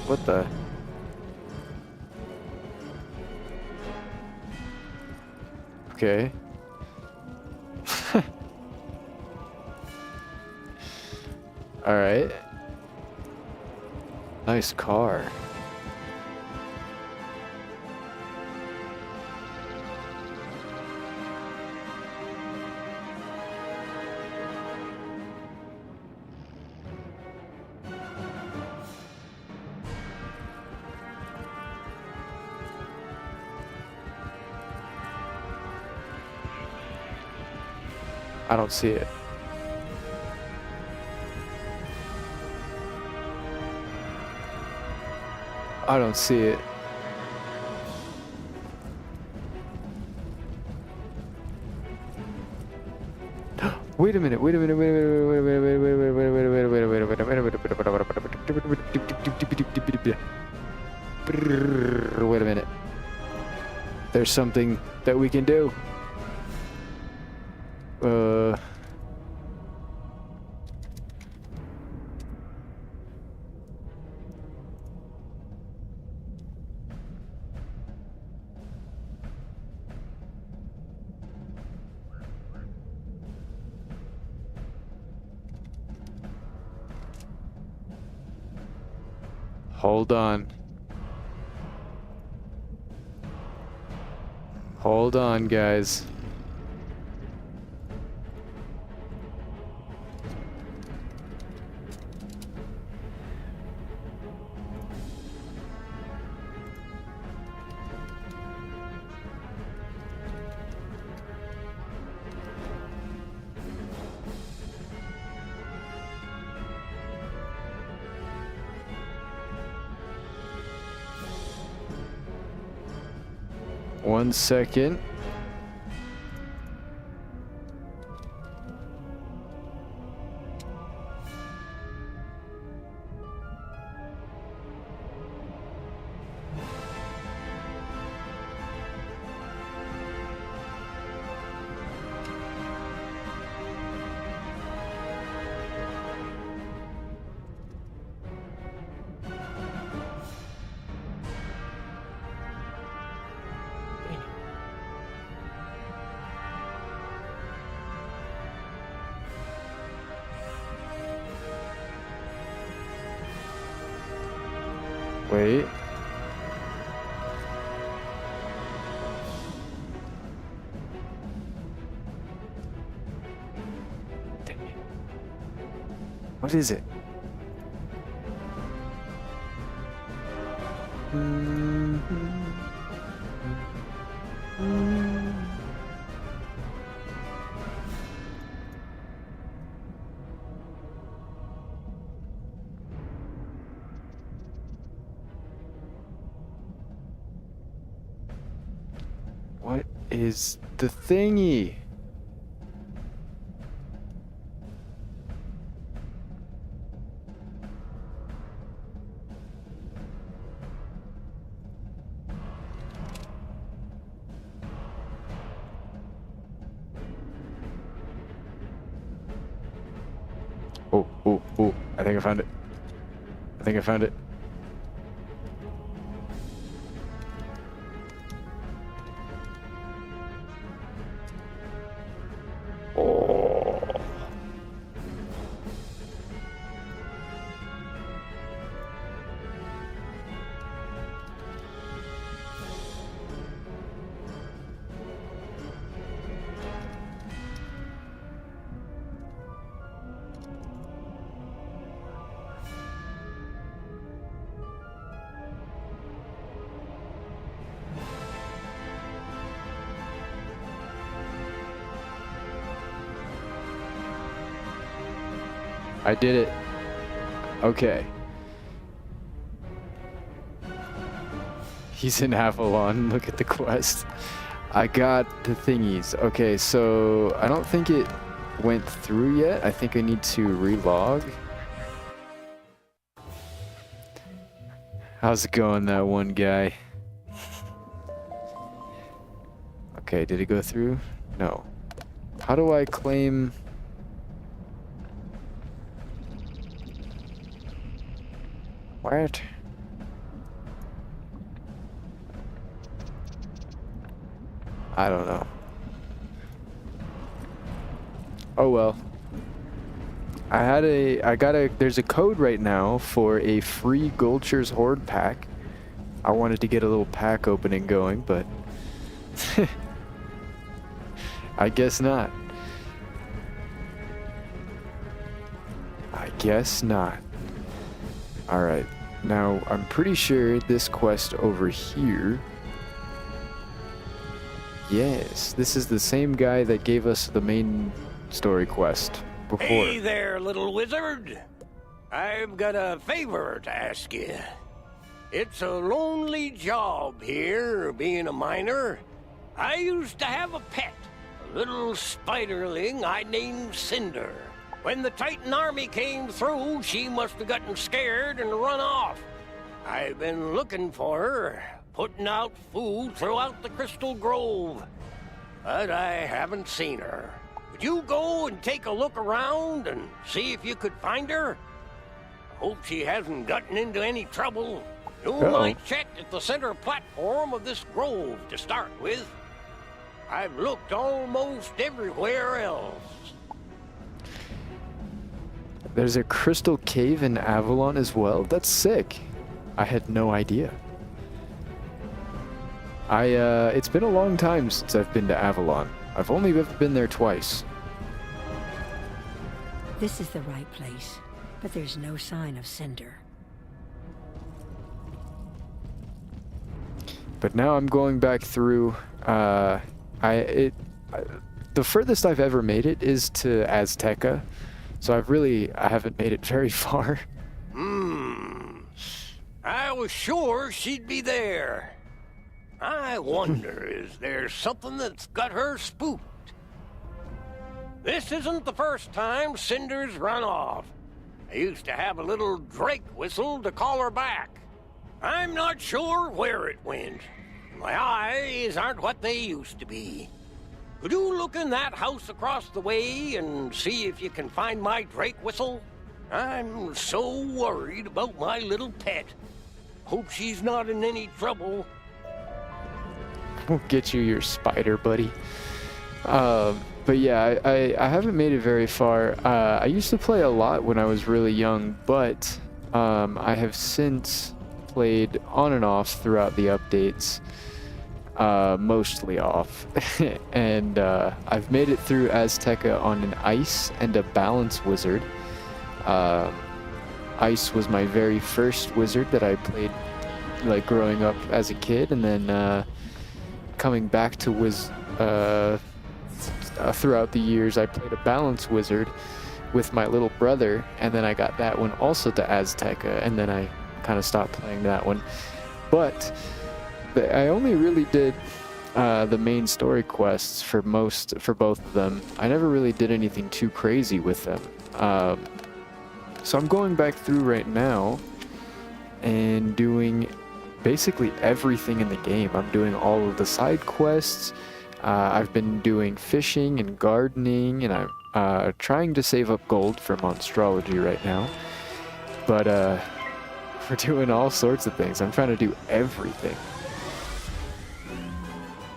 S1: What the? Okay. All right. Nice car. I don't see it. I don't see it. Wait a minute, wait a minute, wait a minute, wait a minute, wait a minute, wait a minute, wait a minute, wait a minute, wait a minute, wait a minute. There's something that we can do. Hold on. Hold on, guys. One second. Wait. Dang it. What is it? What is the thingy? Oh. I think I found it. I think I found it. Oh. I did it. Okay. He's in Avalon. Look at the quest. I got the thingies. Okay, so I don't think it went through yet. I think I need to relog. How's it going, that one guy? Okay, did it go through? No. How do I claim... What? I don't know. Oh well. There's a code right now for a free Gulcher's Horde pack. I wanted to get a little pack opening going, but I guess not. I guess not. Alright, now I'm pretty sure this quest over here... Yes, this is the same guy that gave us the main story quest before.
S10: Hey there, little wizard. I've got a favor to ask you. It's a lonely job here, being a miner. I used to have a pet, a little spiderling I named Cinder. When the Titan army came through, she must have gotten scared and run off. I've been looking for her, putting out food throughout the Crystal Grove, but I haven't seen her. Would you go and take a look around and see if you could find her? Hope she hasn't gotten into any trouble. You might check at the center platform of this grove to start with. I've looked almost everywhere else.
S1: There's a crystal cave in Avalon as well? That's sick. I had no idea. It's been a long time since I've been to Avalon. I've only ever been there twice.
S3: This is the right place, but there's no sign of Cinder.
S1: But now I'm going back through, the furthest I've ever made it is to Azteca. So I haven't made it very far.
S10: I was sure she'd be there. I wonder, is there something that's got her spooked? This isn't the first time Cinder's run off. I used to have a little Drake whistle to call her back. I'm not sure where it went. My eyes aren't what they used to be. Could you look in that house across the way and see if you can find my Drake whistle? I'm so worried about my little pet. Hope she's not in any trouble.
S1: We'll get you your spider, buddy. But yeah, I haven't made it very far. I used to play a lot when I was really young, but I have since played on and off throughout the updates. Mostly off. And I've made it through Azteca on an ice and a balance wizard. Ice was my very first wizard that I played like growing up as a kid, and then coming back to throughout the years I played a balance wizard with my little brother, and then I got that one also to Azteca, and then I kind of stopped playing that one. But I only really did the main story quests for both of them. I never really did anything too crazy with them. So I'm going back through right now and doing basically everything in the game. I'm doing all of the side quests. I've been doing fishing and gardening, and trying to save up gold for monstrology right now. But we're doing all sorts of things. I'm trying to do everything.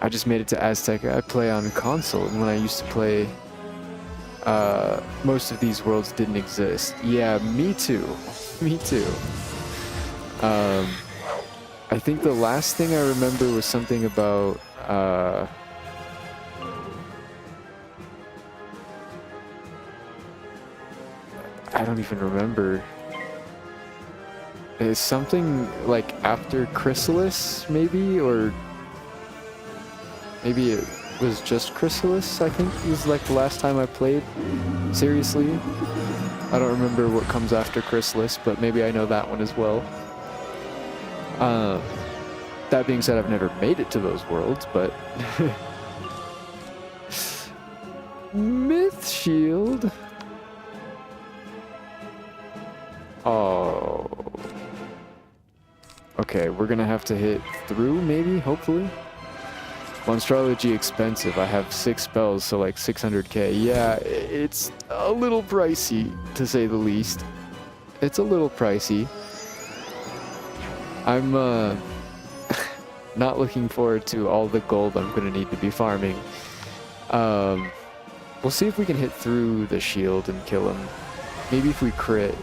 S1: I just made it to Azteca. I play on console, and when I used to play, most of these worlds didn't exist. Yeah, me too. Me too. I think the last thing I remember was something about, I don't even remember. It's something like after Chrysalis, maybe? Or maybe it was just Chrysalis, I think was like the last time I played. Seriously. I don't remember what comes after Chrysalis, but maybe I know that one as well. That being said, I've never made it to those worlds, but... Myth Shield. Oh. Okay, we're gonna have to hit through, maybe, hopefully. Monstrology expensive. I have 6 spells, so like 600k. Yeah, it's a little pricey, to say the least. It's a little pricey. I'm not looking forward to all the gold I'm gonna need to be farming. We'll see if we can hit through the shield and kill him. Maybe if we crit.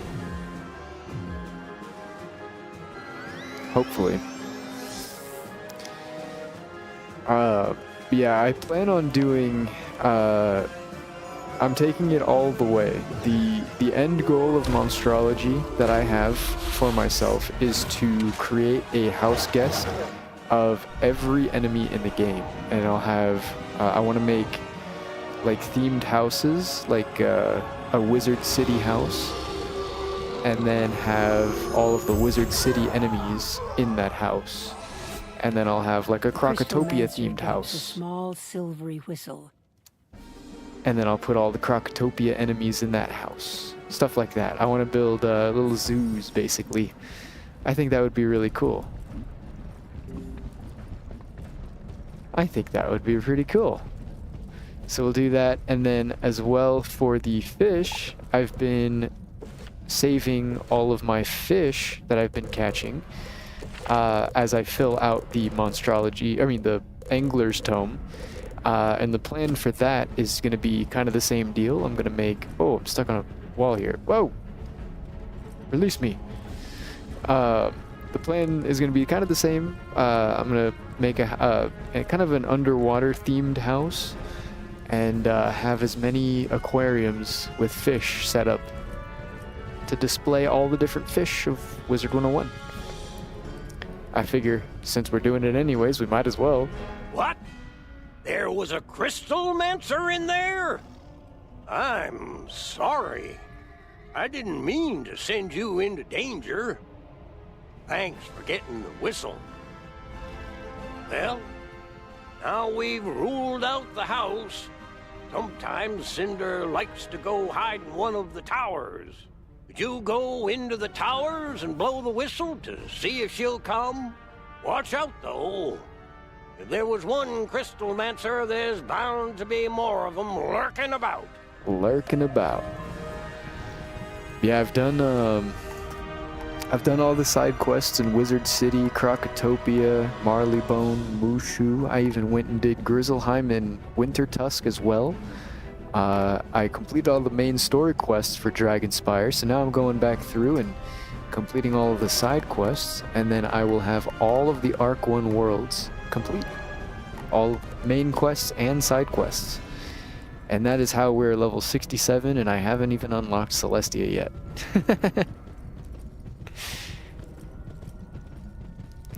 S1: Hopefully. Yeah, I plan on doing, I'm taking it all the way. The end goal of monstrology that I have for myself is to create a house guest of every enemy in the game. And I'll have, I want to make like themed houses, like a Wizard City house, and then have all of the Wizard City enemies in that house. And then I'll have like a Crocotopia themed house.
S3: A small silvery whistle.
S1: And then I'll put all the Crocotopia enemies in that house. Stuff like that. I want to build little zoos, basically. I think that would be really cool. I think that would be pretty cool. So we'll do that. And then as well for the fish, I've been saving all of my fish that I've been catching as I fill out the the Angler's Tome. And the plan for that is going to be kind of the same deal. I'm going to make... Oh, I'm stuck on a wall here. Whoa! Release me. The plan is going to be kind of the same. I'm going to make a kind of an underwater themed house and have as many aquariums with fish set up to display all the different fish of Wizard 101. I figure, since we're doing it anyways, we might as well.
S10: What? There was a crystalmancer in there? I'm sorry. I didn't mean to send you into danger. Thanks for getting the whistle. Well, now we've ruled out the house. Sometimes Cinder likes to go hide in one of the towers. Would you go into the towers and blow the whistle to see if she'll come? Watch out, though. If there was one crystalmancer, there's bound to be more of them lurking about.
S1: Lurking about. Yeah, I've done all the side quests in Wizard City, Crocotopia, Marleybone, Mushu. I even went and did Grizzleheim and Wintertusk as well. I completed all the main story quests for Dragonspire, so now I'm going back through and completing all of the side quests, and then I will have all of the Arc 1 worlds complete. All main quests and side quests. And that is how we're level 67, and I haven't even unlocked Celestia yet.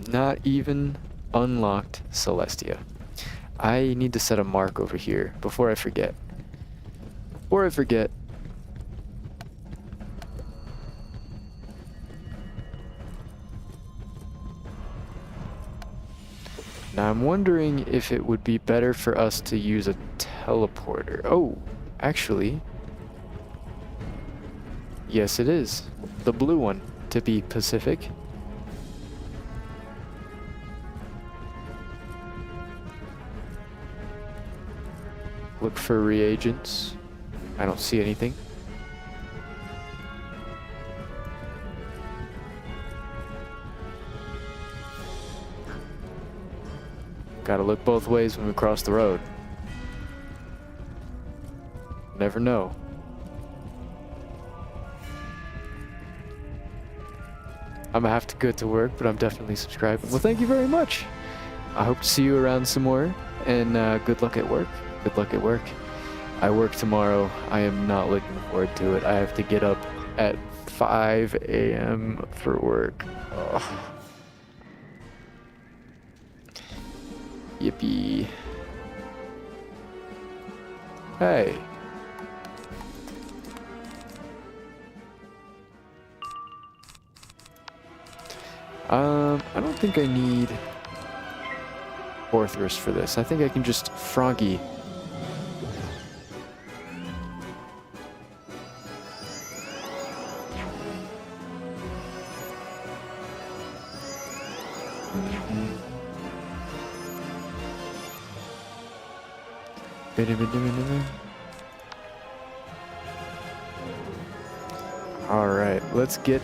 S1: Not even unlocked Celestia. I need to set a mark over here before I forget. Before I forget. Now I'm wondering if it would be better for us to use a teleporter. Oh, actually. Yes, it is. The blue one, to be Pacific. Look for reagents. I don't see anything. Gotta look both ways when we cross the road. Never know. I'm gonna have to go to work, but I'm definitely subscribing. Well, thank you very much. I hope to see you around some more, and good luck at work. Good luck at work. I work tomorrow. I am not looking forward to it. I have to get up at 5 a.m. for work. Ugh. Yippee. Hey. I don't think I need Orthrus for this. I think I can just Froggy. All right, let's get.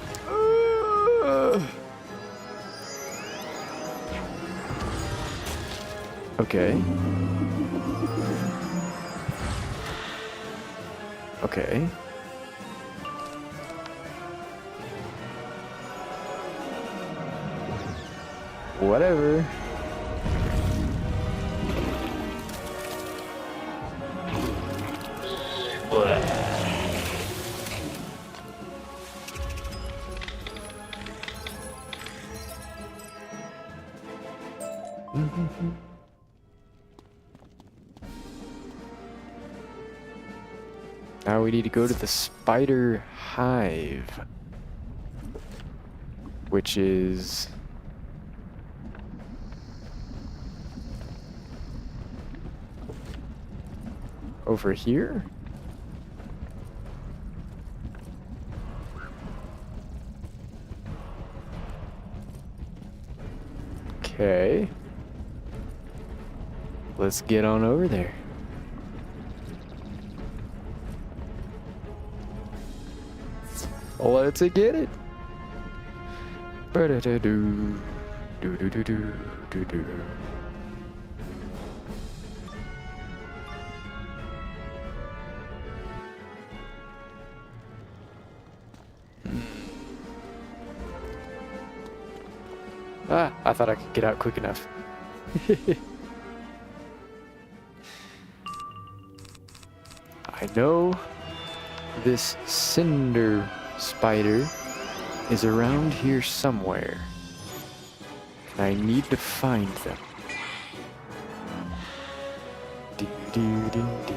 S1: Okay. Okay. Whatever. Now we need to go to the spider hive, which is over here. Okay. Let's get on over there. Let's get it. Ba-da-da-doo. Do-do-do-do-do-do. Ah, I thought I could get out quick enough. I know this cinder spider is around here somewhere, and I need to find them. Do, do, do, do.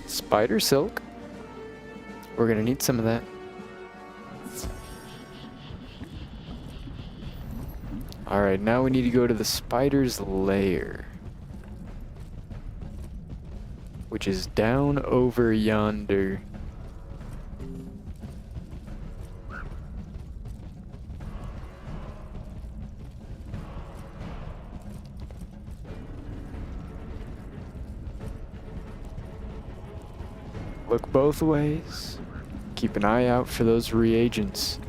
S1: Spider silk. We're gonna need some of that. Alright, now we need to go to the spider's lair, which is down over yonder. Look both ways. Keep an eye out for those reagents.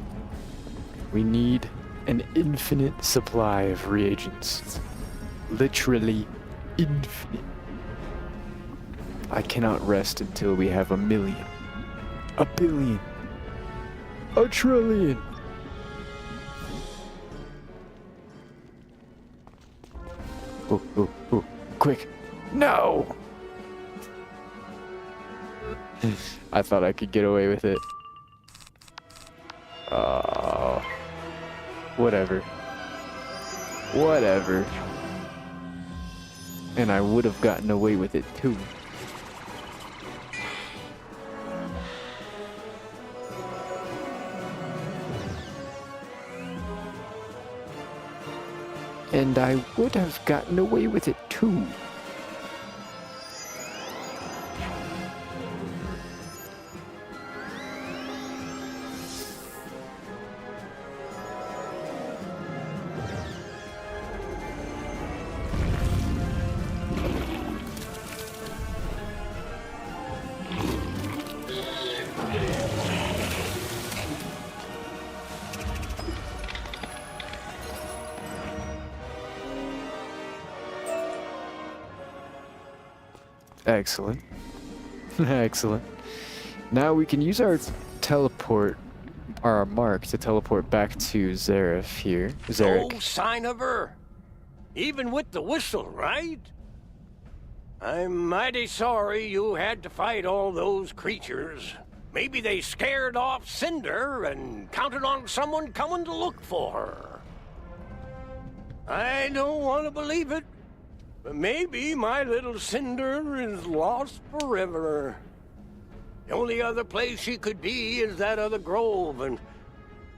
S1: We need an infinite supply of reagents. Literally infinite. I cannot rest until we have 1,000,000. 1,000,000,000. 1,000,000,000,000. Oh, oh, oh, quick. No! I thought I could get away with it. Whatever. Whatever. And I would have gotten away with it too. And I would have gotten away with it too. Excellent. Excellent. Now we can use our teleport, our mark, to teleport back to Zareth here. Zarek.
S10: No sign of her. Even with the whistle, right? I'm mighty sorry you had to fight all those creatures. Maybe they scared off Cinder and counted on someone coming to look for her. I don't want to believe it, but maybe my little Cinder is lost forever. The only other place she could be is that other grove, and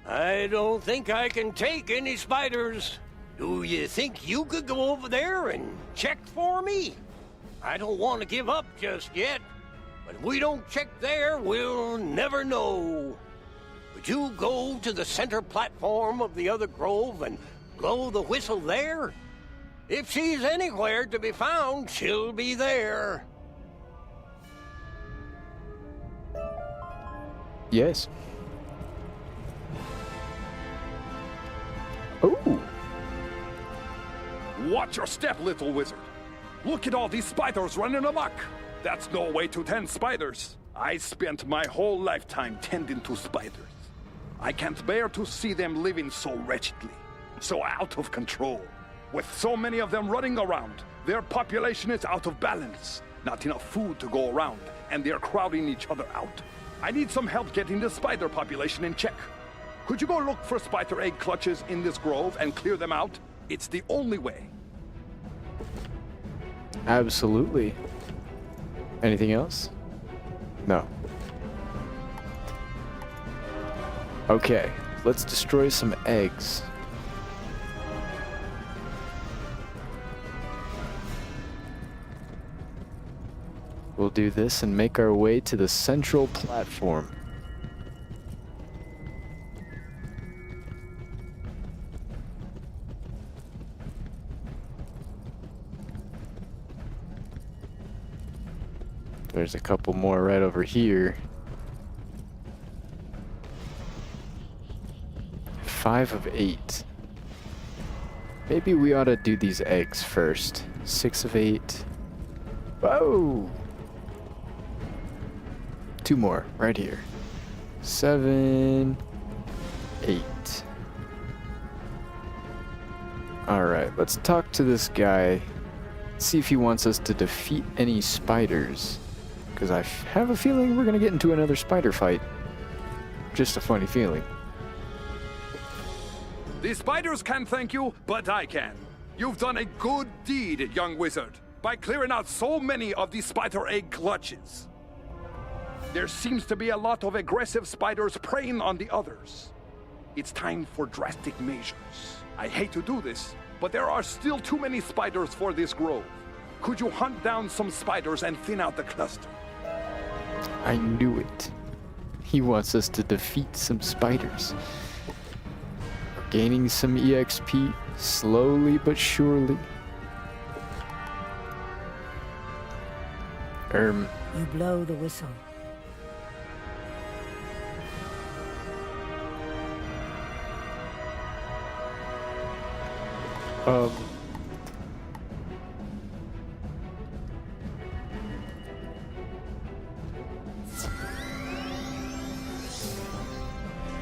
S10: I don't think I can take any spiders. Do you think you could go over there and check for me? I don't want to give up just yet, but if we don't check there, we'll never know. Would you go to the center platform of the other grove and blow the whistle there? If she's anywhere to be found, she'll be there.
S1: Yes. Oh.
S11: Watch your step, little wizard. Look at all these spiders running amok. That's no way to tend spiders. I spent my whole lifetime tending to spiders. I can't bear to see them living so wretchedly, so out of control. With so many of them running around, their population is out of balance. Not enough food to go around, and they're crowding each other out. I need some help getting the spider population in check. Could you go look for spider egg clutches in this grove and clear them out? It's the only way.
S1: Absolutely. Anything else? No. Okay, let's destroy some eggs. We'll do this and make our way to the central platform. There's a couple more right over here. 5 of 8. Maybe we ought to do these eggs first. 6 of 8. Whoa! 2 more right here. 7, 8. Alright, let's talk to this guy. See if he wants us to defeat any spiders. Because I have a feeling we're going to get into another spider fight. Just a funny feeling.
S11: The spiders can't thank you, but I can. You've done a good deed, young wizard, by clearing out so many of these spider egg clutches. There seems to be a lot of aggressive spiders preying on the others. It's time for drastic measures. I hate to do this, but there are still too many spiders for this grove. Could you hunt down some spiders and thin out the cluster?
S1: I knew it. He wants us to defeat some spiders. We're gaining some EXP slowly but surely.
S3: You blow the whistle.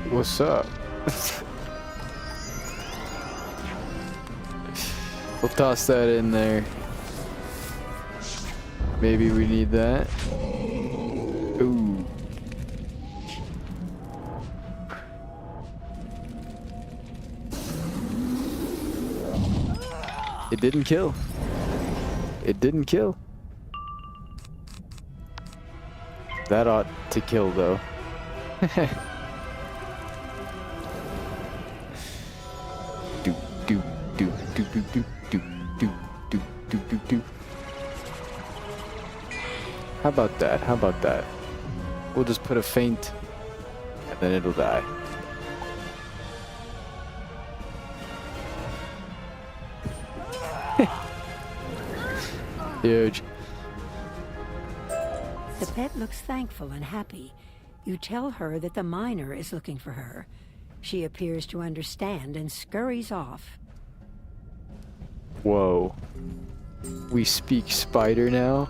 S1: What's up? We'll toss that in there. Maybe we need that. Ooh. It didn't kill. It didn't kill. That ought to kill, though. do, do, do, do do do do do do do do do. How about that? How about that? We'll just put a feint, and then it'll die. Huge.
S3: The pet looks thankful and happy. You tell her that the miner is looking for her. She appears to understand and scurries off.
S1: Whoa. We speak spider now?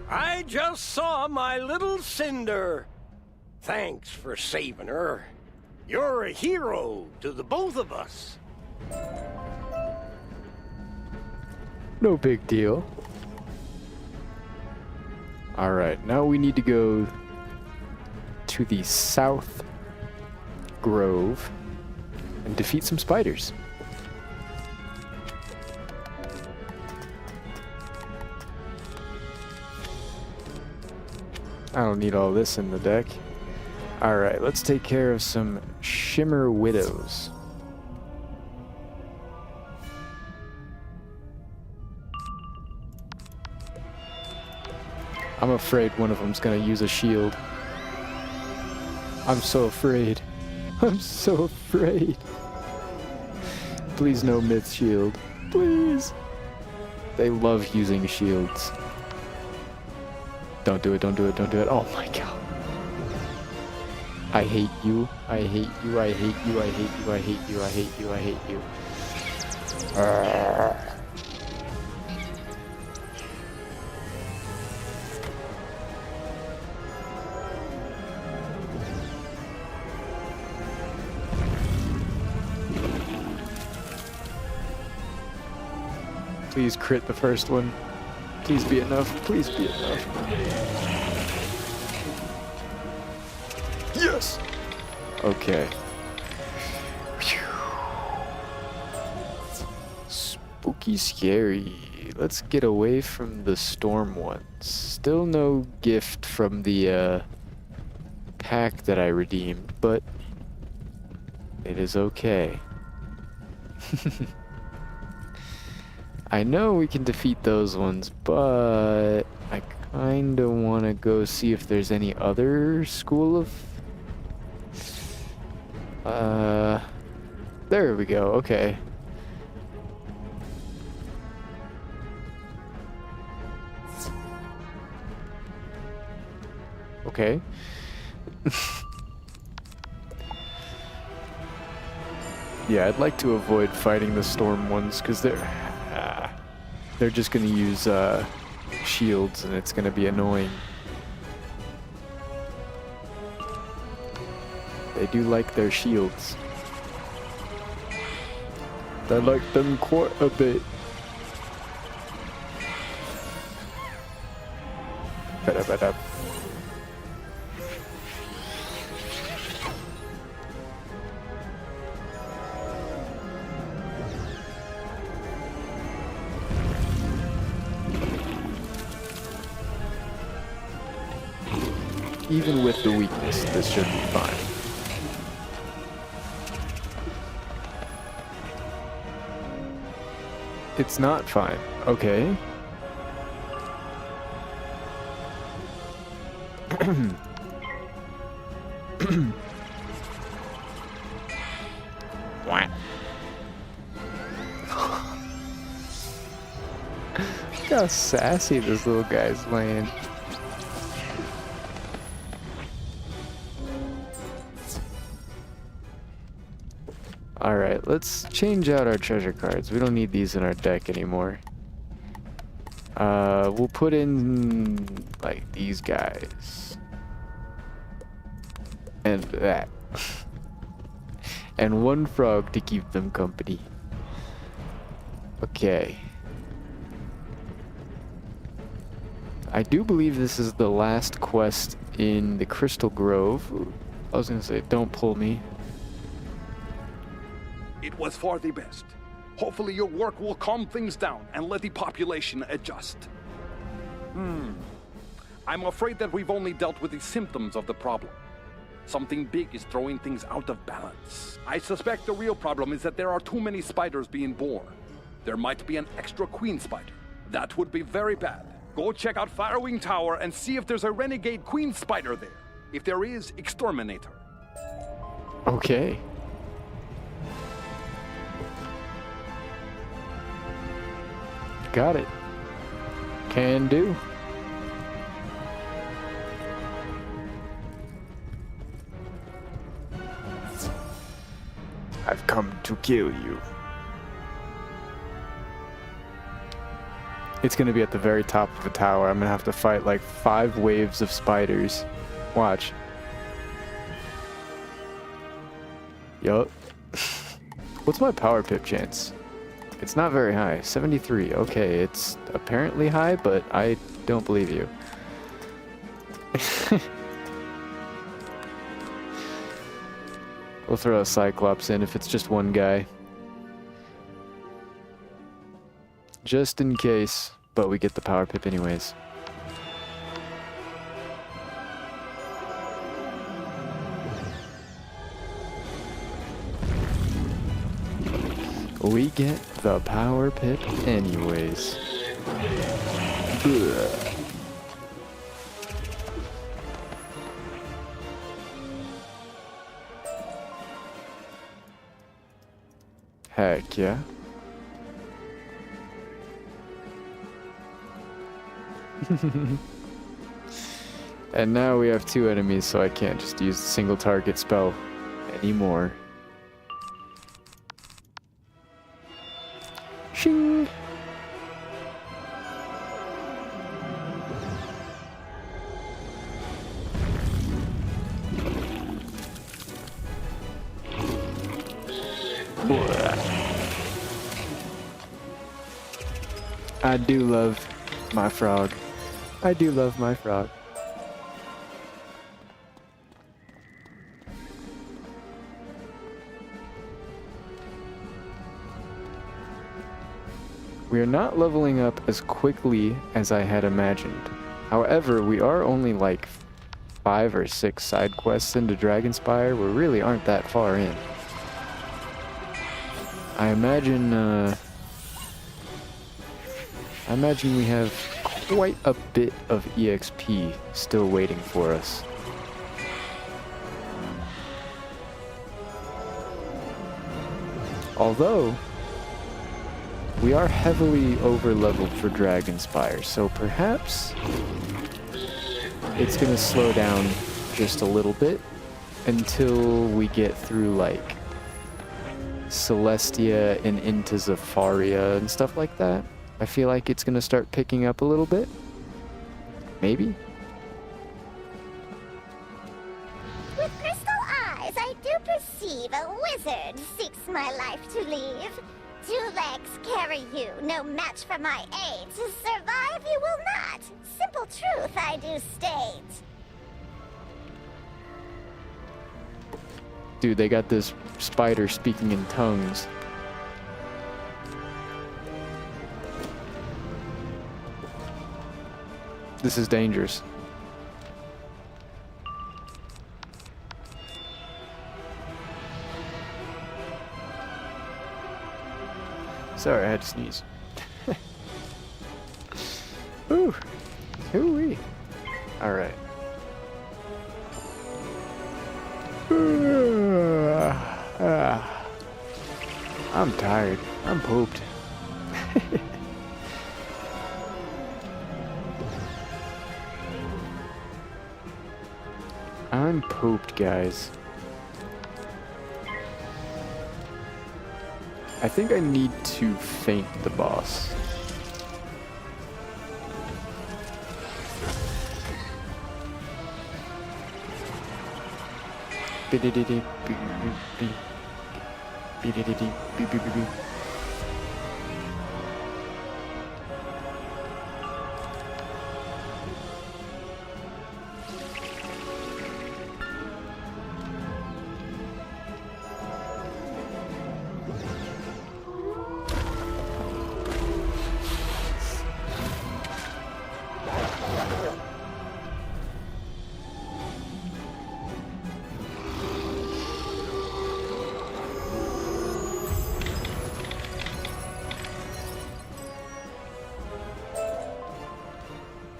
S10: I just saw my little Cinder. Thanks for saving her. You're a hero to the both of us.
S1: No big deal. Alright, now we need to go to the South Grove and defeat some spiders. I don't need all this in the deck. Alright, let's take care of some Shimmer Widows. I'm afraid one of them's gonna use a shield. I'm so afraid. I'm so afraid. Please no myth shield. Please. They love using shields. Don't do it, don't do it, don't do it. Oh my god. I hate you. I hate you. I hate you. I hate you. I hate you. I hate you. I hate you. Please crit the first one. Please be enough. Please be enough. Yes! Okay. Spooky scary. Let's get away from the storm ones. Still no gift from the pack that I redeemed, but it is okay. I know we can defeat those ones, but I kinda wanna go see if there's any other school of... there we go, okay. Okay. Yeah, I'd like to avoid fighting the storm ones, because they're just gonna use shields, and it's gonna be annoying. They do like their shields. I like them quite a bit. Ba-da-ba-da. Even with the weakness, this should be fine. It's not fine. Okay. What? Look how sassy this little guy's laying. Alright, let's change out our treasure cards. We don't need these in our deck anymore. We'll put in, like, these guys. And that. And one frog to keep them company. Okay. I do believe this is the last quest in the Crystal Grove. I was gonna say, don't pull me.
S11: It was for the best. Hopefully your work will calm things down and let the population adjust. I'm afraid that we've only dealt with the symptoms of the problem. Something big is throwing things out of balance. I suspect the real problem is that there are too many spiders being born. There might be an extra queen spider. That would be very bad. Go check out Firewing Tower and see if there's a renegade queen spider there. If there is, exterminate her.
S1: Okay. Got it. Can do. I've come to kill you. It's gonna be at the very top of the tower. I'm gonna have to fight like 5 waves of spiders. Watch. Yup. What's my power pip chance? It's not very high. 73. Okay, it's apparently high, but I don't believe you. We'll throw a Cyclops in if it's just one guy. Just in case, but we get the power pip anyways. We get the power pip anyways. Ugh. Heck yeah. And now we have 2 enemies, so I can't just use the single target spell anymore. Shing! I do love my frog. I do love my frog. We are not leveling up as quickly as I had imagined. However, we are only like 5 or 6 side quests into Dragonspire. We really aren't that far in. I imagine we have quite a bit of EXP still waiting for us. Although, we are heavily over-leveled for Dragonspire, so perhaps it's gonna slow down just a little bit until we get through, like, Celestia and into Zafaria and stuff like that. I feel like it's gonna start picking up a little bit. Maybe?
S12: With crystal eyes, I do perceive a wizard seeks my life to leave. 2 legs carry you, no match for my aid. To survive you will not. Simple truth I do state.
S1: Dude, they got this spider speaking in tongues. This is dangerous. Sorry, I had to sneeze. Ooh. Hoo-wee. Alright. I'm tired. I'm pooped. I'm pooped, guys. I think I need to feint the boss.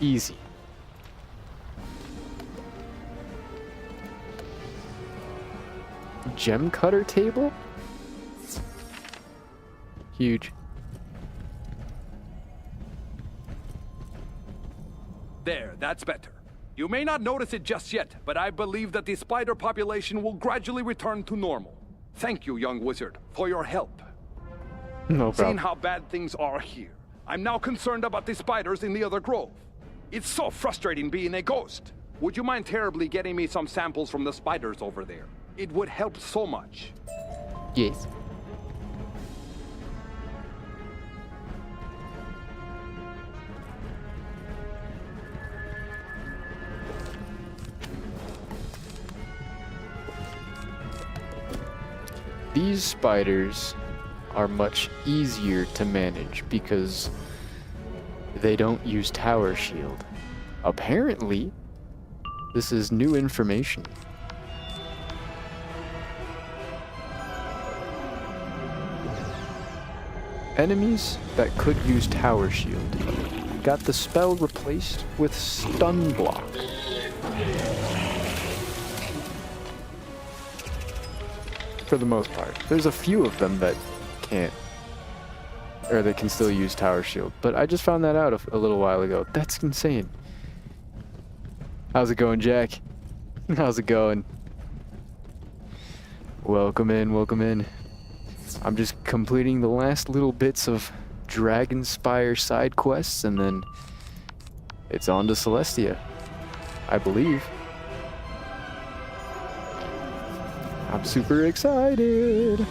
S1: Easy. Gem cutter table? Huge.
S11: There, that's better. You may not notice it just yet, but I believe that the spider population will gradually return to normal. Thank you, young wizard, for your help.
S1: No problem.
S11: Seeing how bad things are here, I'm now concerned about the spiders in the other grove. It's so frustrating being a ghost. Would you mind terribly getting me some samples from the spiders over there? It would help so much.
S1: Yes. These spiders are much easier to manage because they don't use tower shield. Apparently, this is new information. Enemies that could use tower shield got the spell replaced with stun block. For the most part. There's a few of them that can't, or they can still use tower shield, but I just found that out a little while ago. That's insane. How's it going, Jack? How's it going? Welcome in, welcome in. I'm just completing the last little bits of Dragonspire side quests, and then it's on to Celestia, I believe. I'm super excited.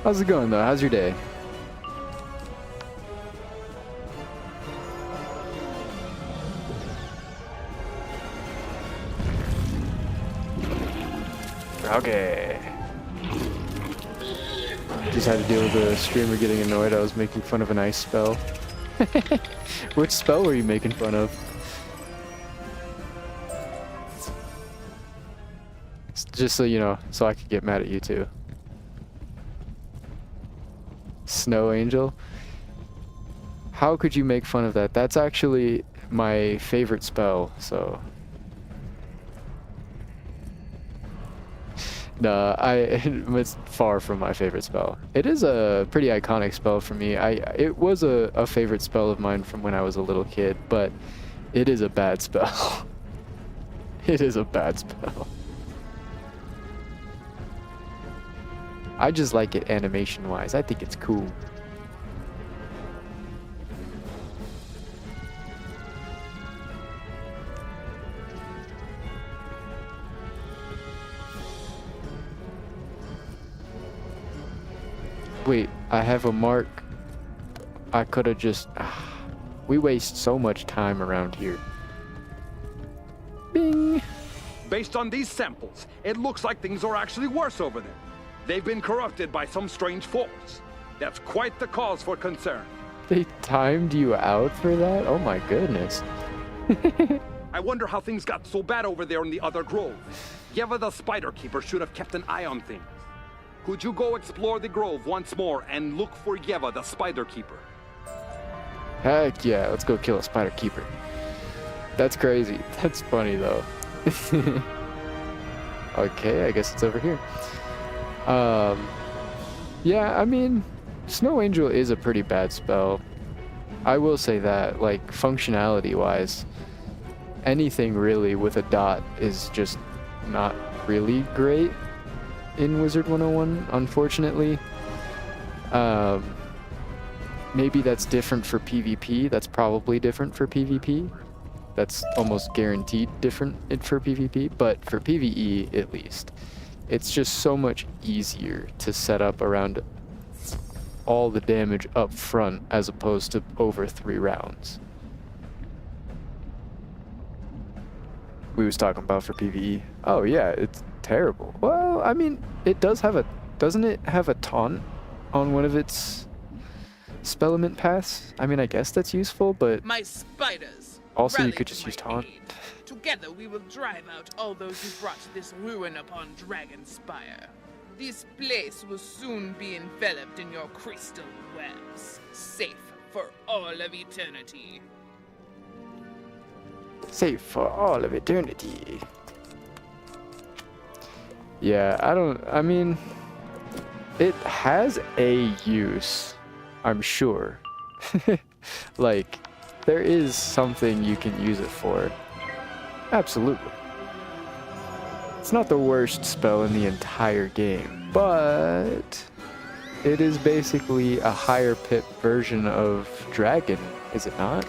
S1: How's it going though? How's your day? Okay. Just had to deal with a streamer getting annoyed. I was making fun of an ice spell. Which spell were you making fun of? Just so you know, so I could get mad at you too. Snow Angel? How could you make fun of that? That's actually my favorite spell, so... No, it's far from my favorite spell. It is a pretty iconic spell for me. It was a favorite spell of mine from when I was a little kid, but it is a bad spell. It is a bad spell. I just like it animation-wise. I think it's cool. Wait, I have a mark. I could have just... we waste so much time around here. Bing!
S11: Based on these samples, it looks like things are actually worse over there. They've been corrupted by some strange force. That's quite the cause for concern.
S1: They timed you out for that? Oh my goodness.
S11: I wonder how things got so bad over there in the other grove. Yeva the Spider Keeper should have kept an eye on things. Could you go explore the grove once more and look for Yeva the Spider Keeper?
S1: Heck yeah, let's go kill a Spider Keeper. That's crazy. That's funny though. Okay, I guess it's over here. Yeah, I mean, Snow Angel is a pretty bad spell. I will say that, like, functionality-wise, anything really with a dot is just not really great in Wizard 101, unfortunately. Maybe that's different for PvP. That's probably different for PvP. That's almost guaranteed different for PvP, but for PvE, at least, it's just so much easier to set up around all the damage up front as opposed to over 3 rounds. We was talking about for PvE. Oh yeah, it's terrible. Well, I mean, it does have doesn't it have a taunt on one of its spellement paths? I mean, I guess that's useful, but
S13: my spiders.
S1: Also, you could just use taunt.
S13: Aid. Together we will drive out all those who brought this ruin upon Dragonspire. This place will soon be enveloped in your crystal webs, safe for all of eternity.
S1: Safe for all of eternity. Yeah, I mean, it has a use, I'm sure. Like, there is something you can use it for. Absolutely. It's not the worst spell in the entire game, but it is basically a higher pip version of Dragon, is it not?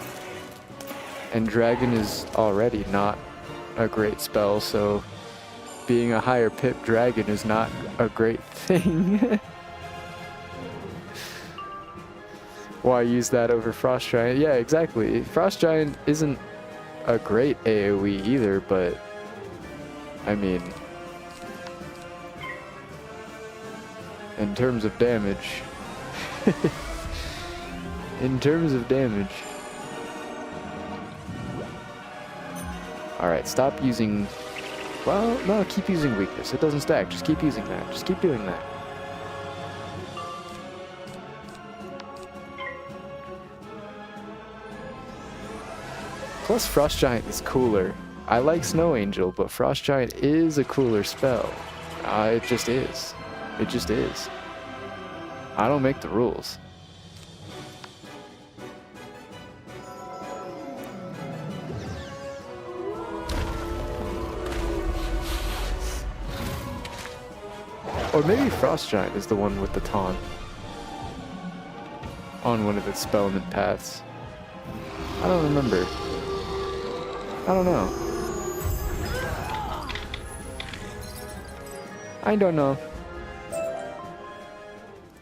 S1: And Dragon is already not a great spell, so being a higher pip Dragon is not a great thing. Why use that over Frost Giant? Yeah, exactly. Frost Giant isn't a great AoE either, but I mean, in terms of damage, Alright, stop using, well, no, keep using weakness. It doesn't stack. Just keep using that. Just keep doing that. Plus, Frost Giant is cooler. I like Snow Angel, but Frost Giant is a cooler spell. It just is. It just is. I don't make the rules. Or maybe Frost Giant is the one with the taunt on one of its spellment paths. I don't remember. I don't know. I don't know.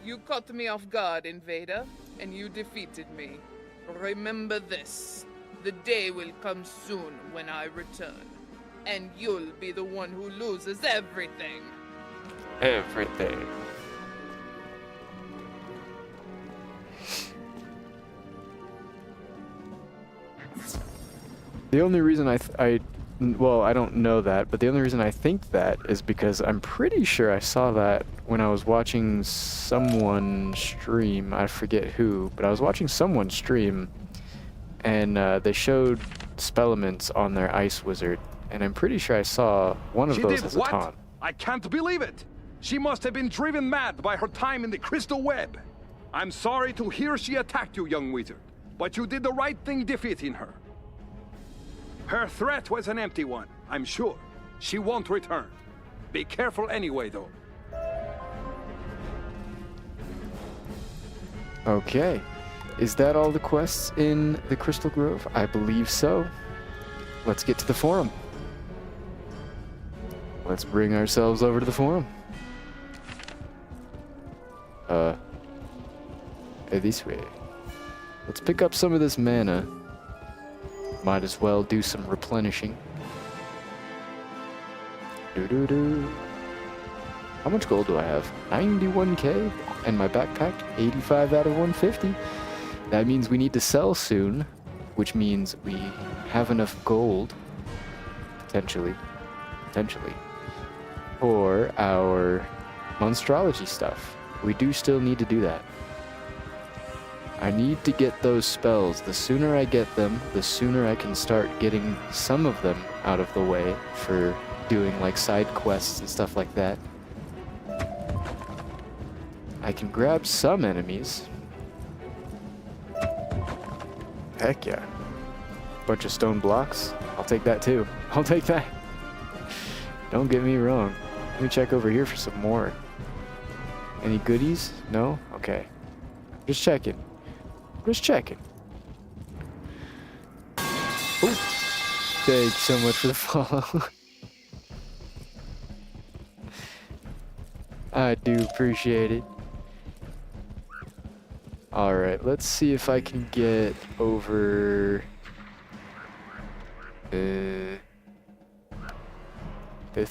S13: You caught me off guard, Invader, and you defeated me. Remember this. The day will come soon when I return, and you'll be the one who loses everything.
S1: Everything. The only reason well, I don't know that, but the only reason I think that is because I'm pretty sure I saw that when I was watching someone stream. I forget who, but I was watching someone stream, and they showed spellaments on their Ice Wizard, and I'm pretty sure I saw one of those as a taunt.
S11: I can't believe it! She must have been driven mad by her time in the crystal web. I'm sorry to hear she attacked you, young wizard, but you did the right thing defeating her. Her threat was an empty one, I'm sure. She won't return. Be careful anyway, though.
S1: Okay. Is that all the quests in the Crystal Grove? I believe so. Let's get to the forum. Let's bring ourselves over to the forum. This way. Let's pick up some of this mana. Might as well do some replenishing. How much gold do I have? 91k? And my backpack? 85 out of 150. That means we need to sell soon, which means we have enough gold, potentially, for our monstrology stuff. We do still need to do that. I need to get those spells. The sooner I get them, the sooner I can start getting some of them out of the way for doing like side quests and stuff like that. I can grab some enemies. Heck yeah. Bunch of stone blocks. I'll take that too. I'll take that. Don't get me wrong. Let me check over here for some more. Any goodies? No? Okay. Just checking. Just checking. Oh, thanks so much for the follow. I do appreciate it. Alright, let's see if I can get over... this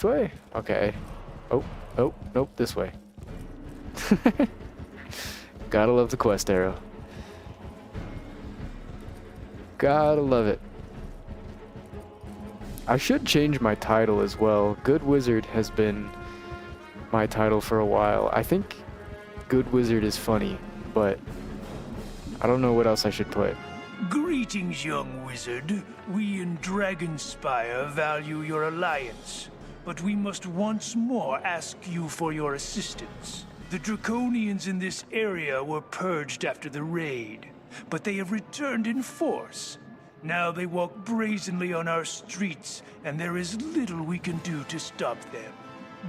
S1: way? Okay. Oh, nope, this way. Gotta love the quest arrow. Gotta love it. I should change my title as well. Good Wizard has been my title for a while. I think Good Wizard is funny, but I don't know what else I should put.
S4: Greetings, young wizard. We in Dragonspire value your alliance, but we must once more ask you for your assistance. The Draconians in this area were purged after the raid, but they have returned in force. Now they walk brazenly on our streets, and there is little we can do to stop them.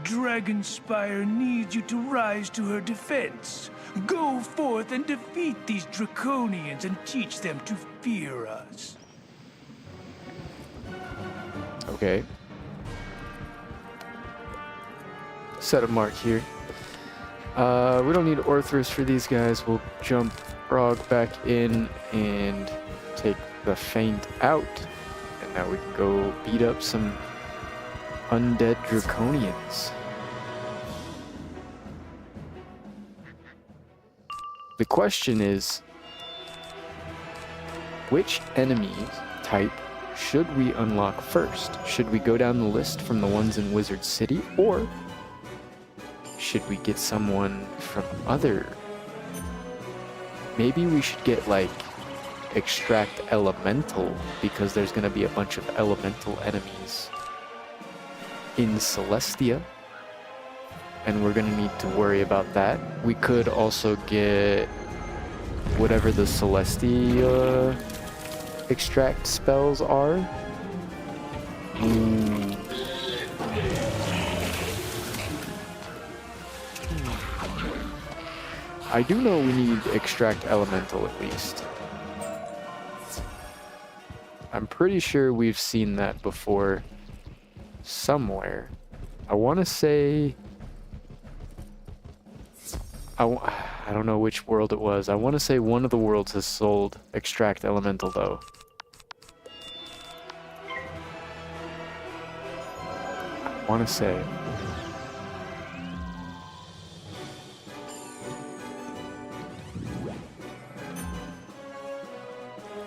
S4: Dragonspire needs you to rise to her defense. Go forth and defeat these Draconians and teach them to fear us.
S1: Okay. Set a mark here. We don't need Orthrus for these guys. We'll jump Frog back in and take the feint out. And now we can go beat up some undead Draconians. The question is, which enemy type should we unlock first? Should we go down the list from the ones in Wizard City, or should we get someone from other? Maybe we should get like Extract Elemental, because there's going to be a bunch of elemental enemies in Celestia, and we're going to need to worry about that. We could also get whatever the Celestia extract spells are. I do know we need Extract Elemental at least. I'm pretty sure we've seen that before somewhere. I want to say... I don't know which world it was. I want to say one of the worlds has sold Extract Elemental, though. I want to say.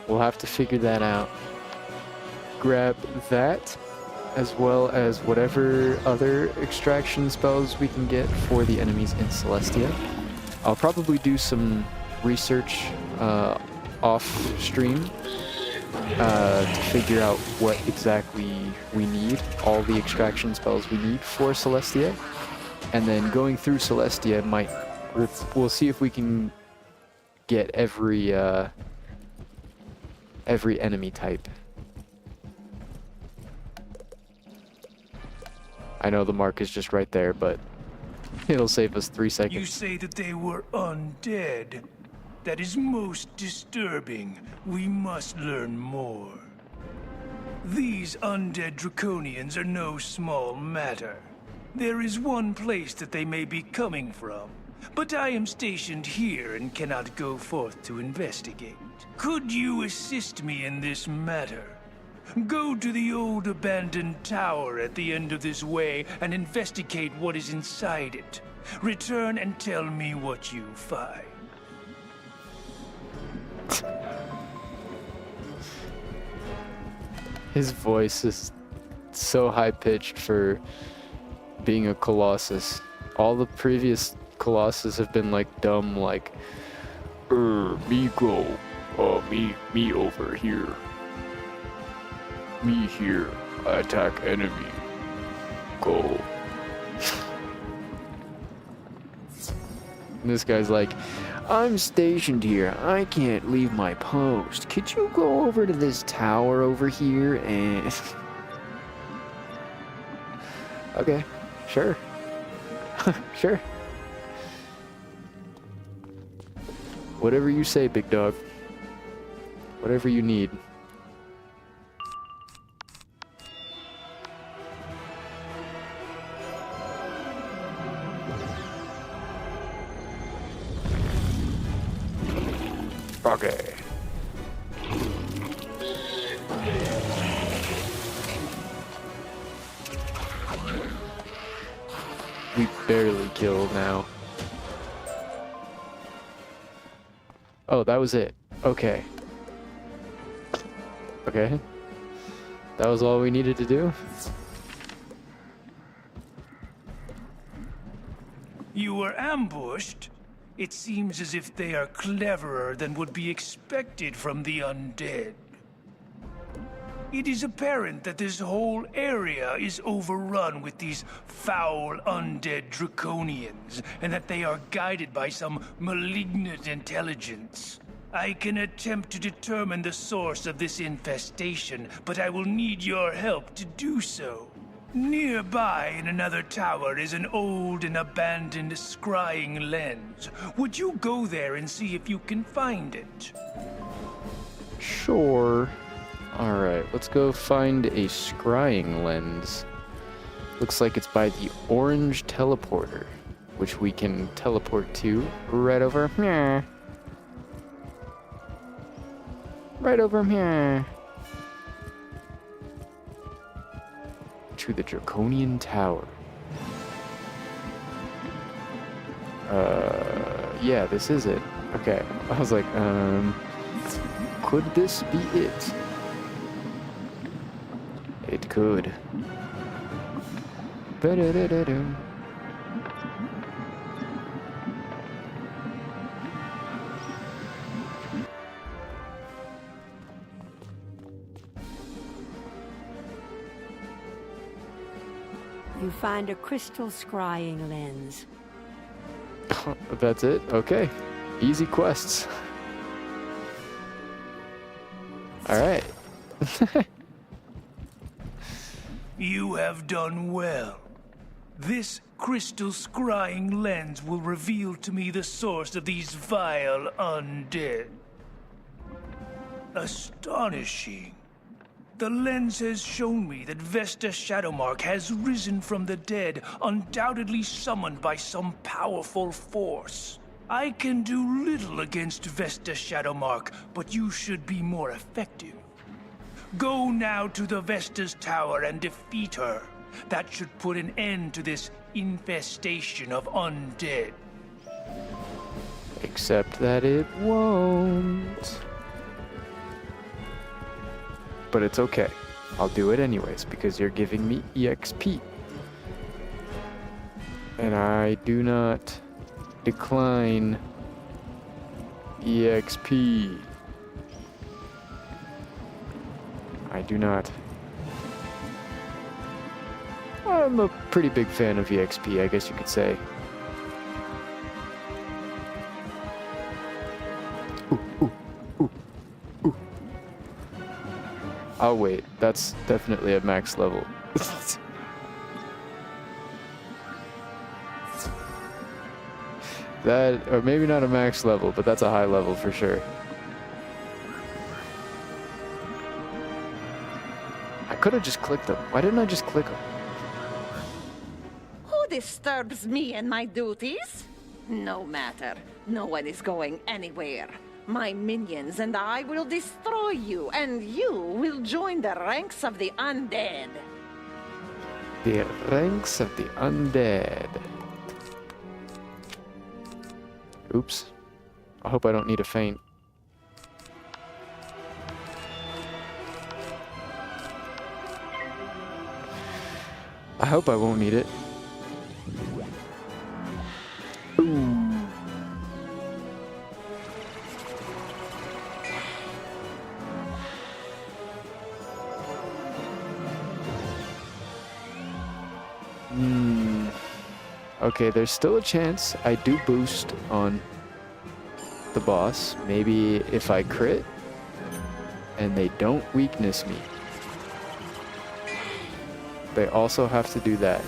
S1: We'll have to figure that out. Grab that, as well as whatever other extraction spells we can get for the enemies in Celestia. I'll probably do some research off stream to figure out what exactly we need, all the extraction spells we need for Celestia, and then going through Celestia we'll see if we can get every enemy type. I know the mark is just right there, but it'll save us 3 seconds.
S4: You say that they were undead. That is most disturbing. We must learn more. These undead Draconians are no small matter. There is one place that they may be coming from, but I am stationed here and cannot go forth to investigate. Could you assist me in this matter? Go to the old abandoned tower at the end of this way and investigate what is inside it. Return and tell me what you find.
S1: His voice is so high-pitched for being a Colossus. All the previous Colossus have been like dumb, like, me go, me over here. Me here, attack enemy. Go. And this guy's like, I'm stationed here. I can't leave my post. Could you go over to this tower over here and... Okay, sure. Sure. Whatever you say, big dog. Whatever you need. Okay. We barely killed now. Oh, that was it. Okay. Okay. That was all we needed to do?
S4: You were ambushed? It seems as if they are cleverer than would be expected from the undead. It is apparent that this whole area is overrun with these foul undead draconians, and that they are guided by some malignant intelligence. I can attempt to determine the source of this infestation, but I will need your help to do so. Nearby in another tower is an old and abandoned scrying lens. Would you go there and see if you can find it?
S1: Sure. Alright, let's go find a scrying lens. Looks like it's by the orange teleporter, which we can teleport to right over here. Right over here. To the Draconian Tower. Yeah, this is it. Okay, I was like, could this be it? It could. Ba-da-da-da-dum.
S3: You find a crystal scrying lens.
S1: That's it? Okay. Easy quests. Alright.
S4: You have done well. This crystal scrying lens will reveal to me the source of these vile undead. Astonishing. The lens has shown me that Vesta Shadowmark has risen from the dead, undoubtedly summoned by some powerful force. I can do little against Vesta Shadowmark, but you should be more effective. Go now to the Vesta's tower and defeat her. That should put an end to this infestation of undead.
S1: Except that it won't. But it's okay. I'll do it anyways, because you're giving me EXP. And I do not decline EXP. I do not. I'm a pretty big fan of EXP, I guess you could say. Oh wait, that's definitely a max level. That, or maybe not a max level, but that's a high level for sure. I could have just clicked them. Why didn't I just click them?
S8: Who disturbs me and my duties? No matter. No one is going anywhere. My minions and I will destroy you, and you will join the ranks of the undead.
S1: The ranks of the undead. Oops. I hope I don't need a feint. I hope I won't need it. Ooh. Okay, there's still a chance I do boost on the boss. Maybe if I crit and they don't weakness me. They also have to do that.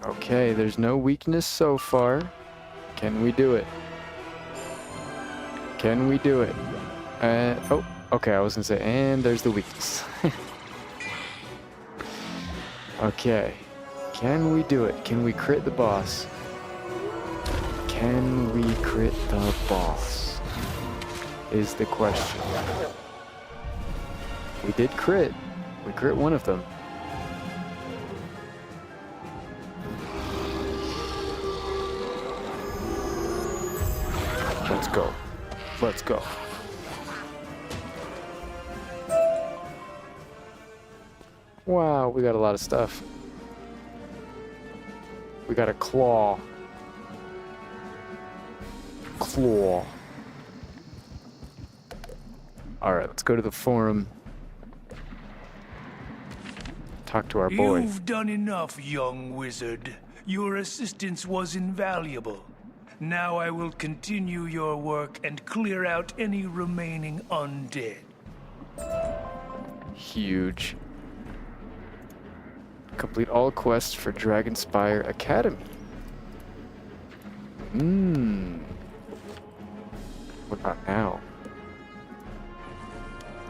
S1: Okay, there's no weakness so far. Can we do it? Can we do it? Oh, okay, I was gonna say, and there's the weakness. Okay, can we do it? Can we crit the boss? Can we crit the boss? is the question. We did crit. We crit one of them. Let's go. Let's go. Wow, we got a lot of stuff. We got a claw. Claw. Alright, let's go to the forum. Talk to our boy.
S4: You've done enough, young wizard. Your assistance was invaluable. Now I will continue your work and clear out any remaining undead.
S1: Huge. Complete all quests for Dragonspire Academy. What about now?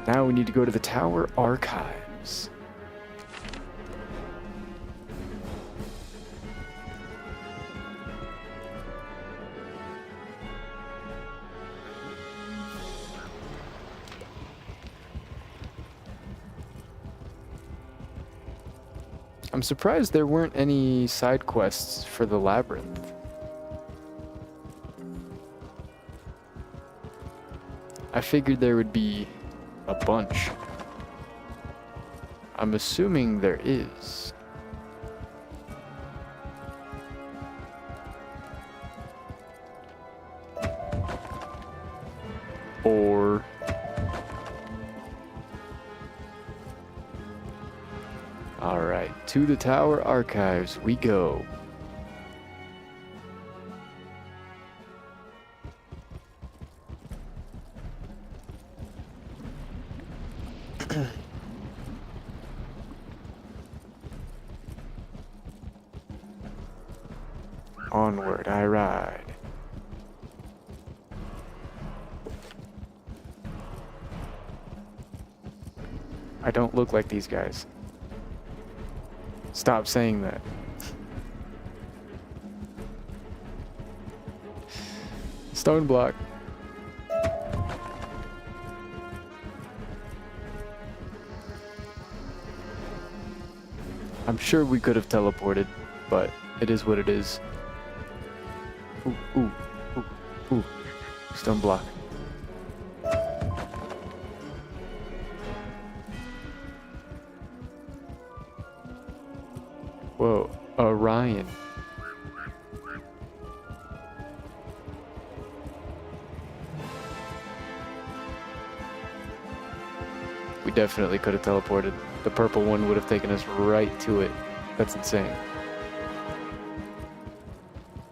S1: Now we need to go to the Tower Archives. I'm surprised there weren't any side quests for the labyrinth. I figured there would be a bunch. I'm assuming there is. Or... Alright, to the Tower Archives we go. Onward I ride. I don't look like these guys. Stop saying that. Stone block. I'm sure we could have teleported, but it is what it is. Ooh, ooh, ooh, ooh. Stone block. Whoa, Orion. We definitely could have teleported. The purple one would have taken us right to it. That's insane.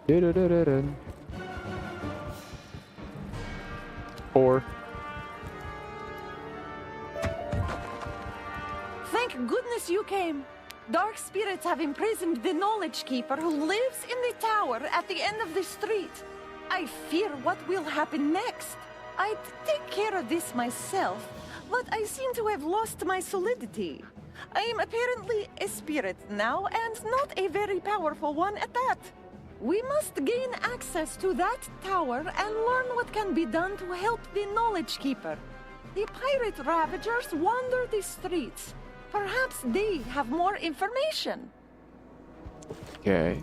S1: Dun-dun-dun-dun-dun. Or...
S8: Thank goodness you came. Dark spirits have imprisoned the Knowledge Keeper who lives in the tower at the end of the street. I fear what will happen next. I'd take care of this myself, but I seem to have lost my solidity. I am apparently a spirit now, and not a very powerful one at that. We must gain access to that tower and learn what can be done to help the Knowledge Keeper. The pirate ravagers wander the streets. Perhaps they have more information.
S1: Okay.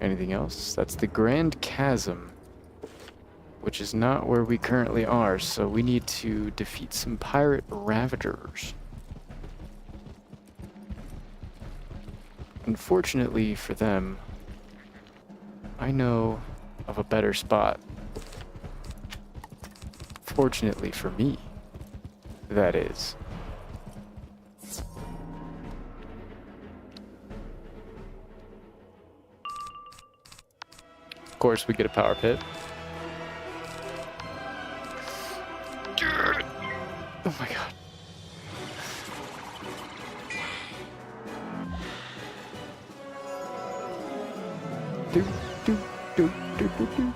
S1: Anything else? That's the Grand Chasm, which is not where we currently are, so we need to defeat some pirate ravagers. Unfortunately for them, I know of a better spot. Fortunately for me, that is. Of course, we get a power pit. Oh my god. Do, do, do, do, do, do.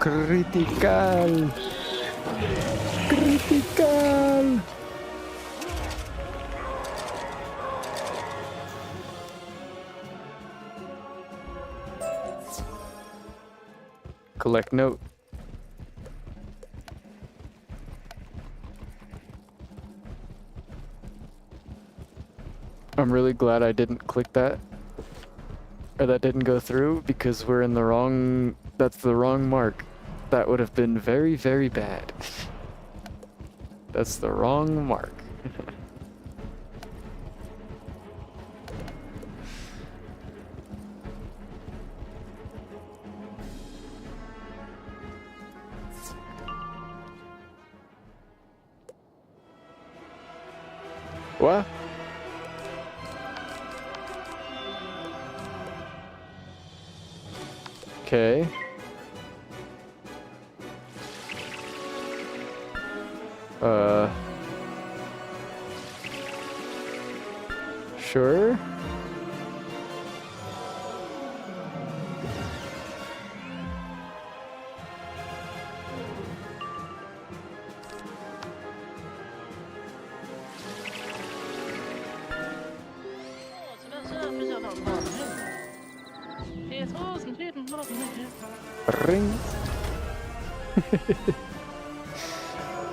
S1: Critical. Critical. Collect note. I'm really glad I didn't click that. Or that didn't go through because we're in the wrong... That's the wrong mark. That would have been very, very bad. That's the wrong mark. What? Okay. Sure. Ring.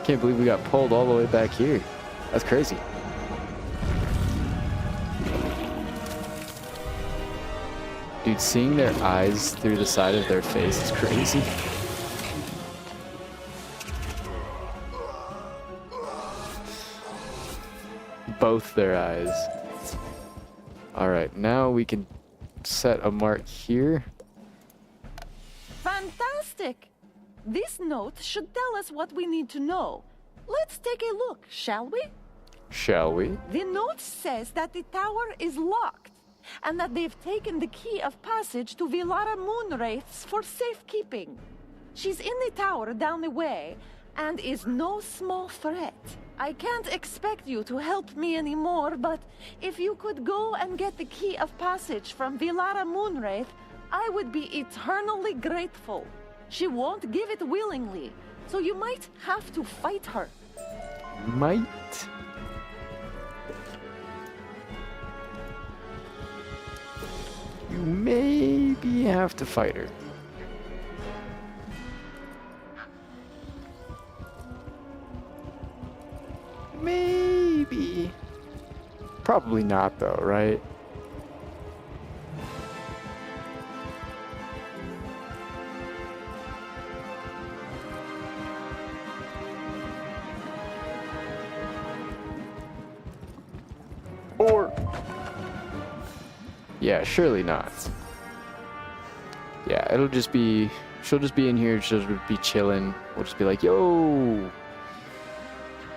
S1: Can't believe we got pulled all the way back here. That's crazy. Dude, seeing their eyes through the side of their face is crazy. Both their eyes. Alright, now we can set a mark here.
S8: Fantastic! This note should tell us what we need to know. Let's take a look, shall we?
S1: Shall we?
S8: The note says that the tower is locked, and that they've taken the key of passage to Vilara Moonwraiths for safekeeping. She's in the tower down the way, and is no small threat. I can't expect you to help me anymore, but if you could go and get the key of passage from Vilara Moonwraith, I would be eternally grateful. She won't give it willingly, so you might have to fight her.
S1: Might? You maybe have to fight her. Maybe. Probably not though, right? Or... yeah, surely not. Yeah, it'll just be... she'll just be in here, she'll just be chilling. We'll just be like, yo!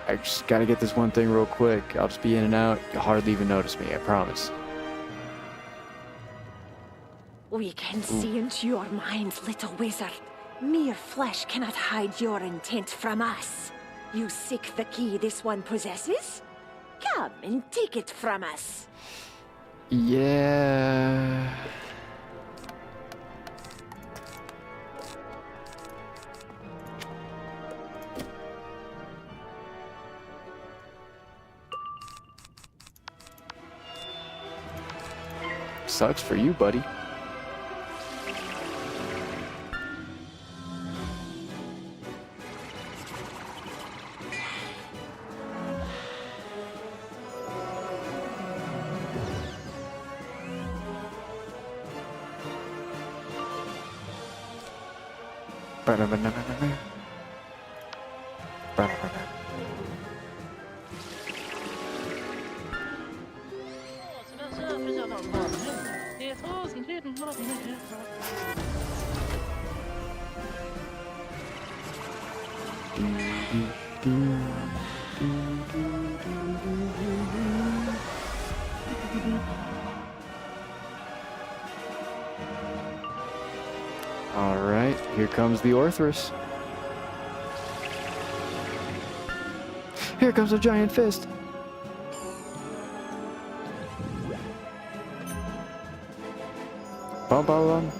S1: I just gotta get this one thing real quick. I'll just be in and out. You'll hardly even notice me, I promise.
S14: We can see into your mind, little wizard. Mere flesh cannot hide your intent from us. You seek the key this one possesses? Come and take it from us.
S1: Yeah... Sucks for you, buddy. Alright, here comes the Orthrus. Here comes a giant fist. Bum bum bum.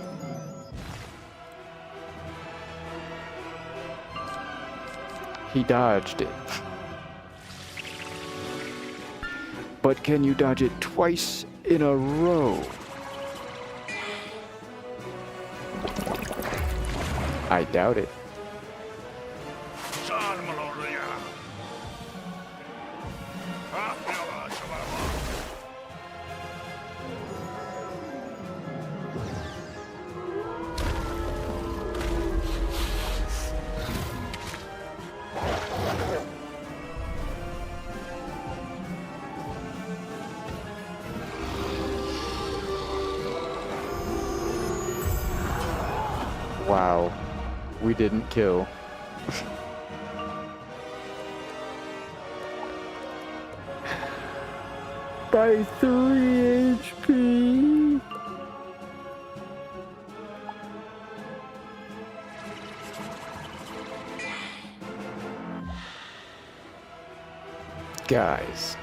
S1: He dodged it. But can you dodge it twice in a row? I doubt it. Wow, we didn't kill. By 3 HP. Guys.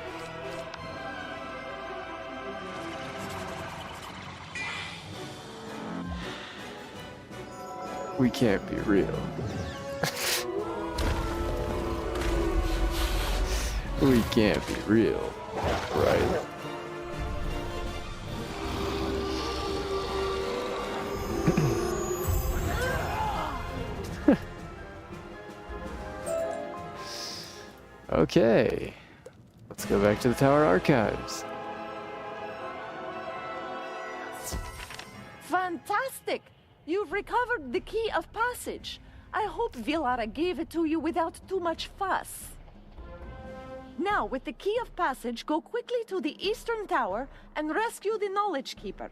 S1: We can't be real. We can't be real, right? Okay. Let's go back to the Tower Archives.
S14: Fantastic! You've recovered the key of passage. I hope Villara gave it to you without too much fuss. Now, with the key of passage, go quickly to the Eastern Tower and rescue the Knowledge Keeper.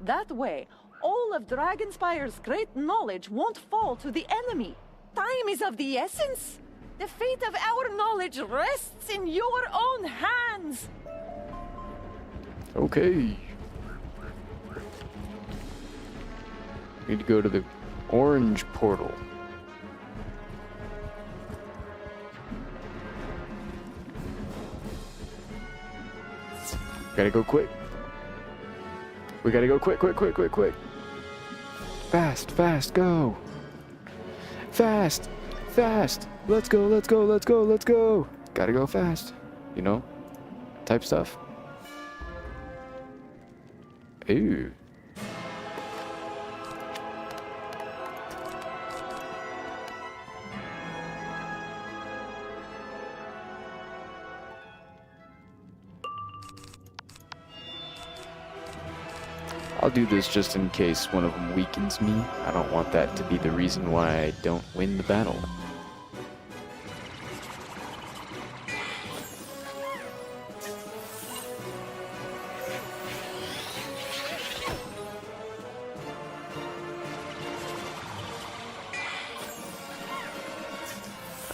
S14: That way, all of Dragonspire's great knowledge won't fall to the enemy. Time is of the essence. The fate of our knowledge rests in your own hands.
S1: Okay. Need to go to the orange portal. Gotta go quick. We gotta go quick, quick, quick, quick, quick. Fast, fast, go. Fast, fast. Let's go, let's go, let's go, let's go. Gotta go fast. You know, type stuff. Ooh. I'll do this just in case one of them weakens me. I don't want that to be the reason why I don't win the battle.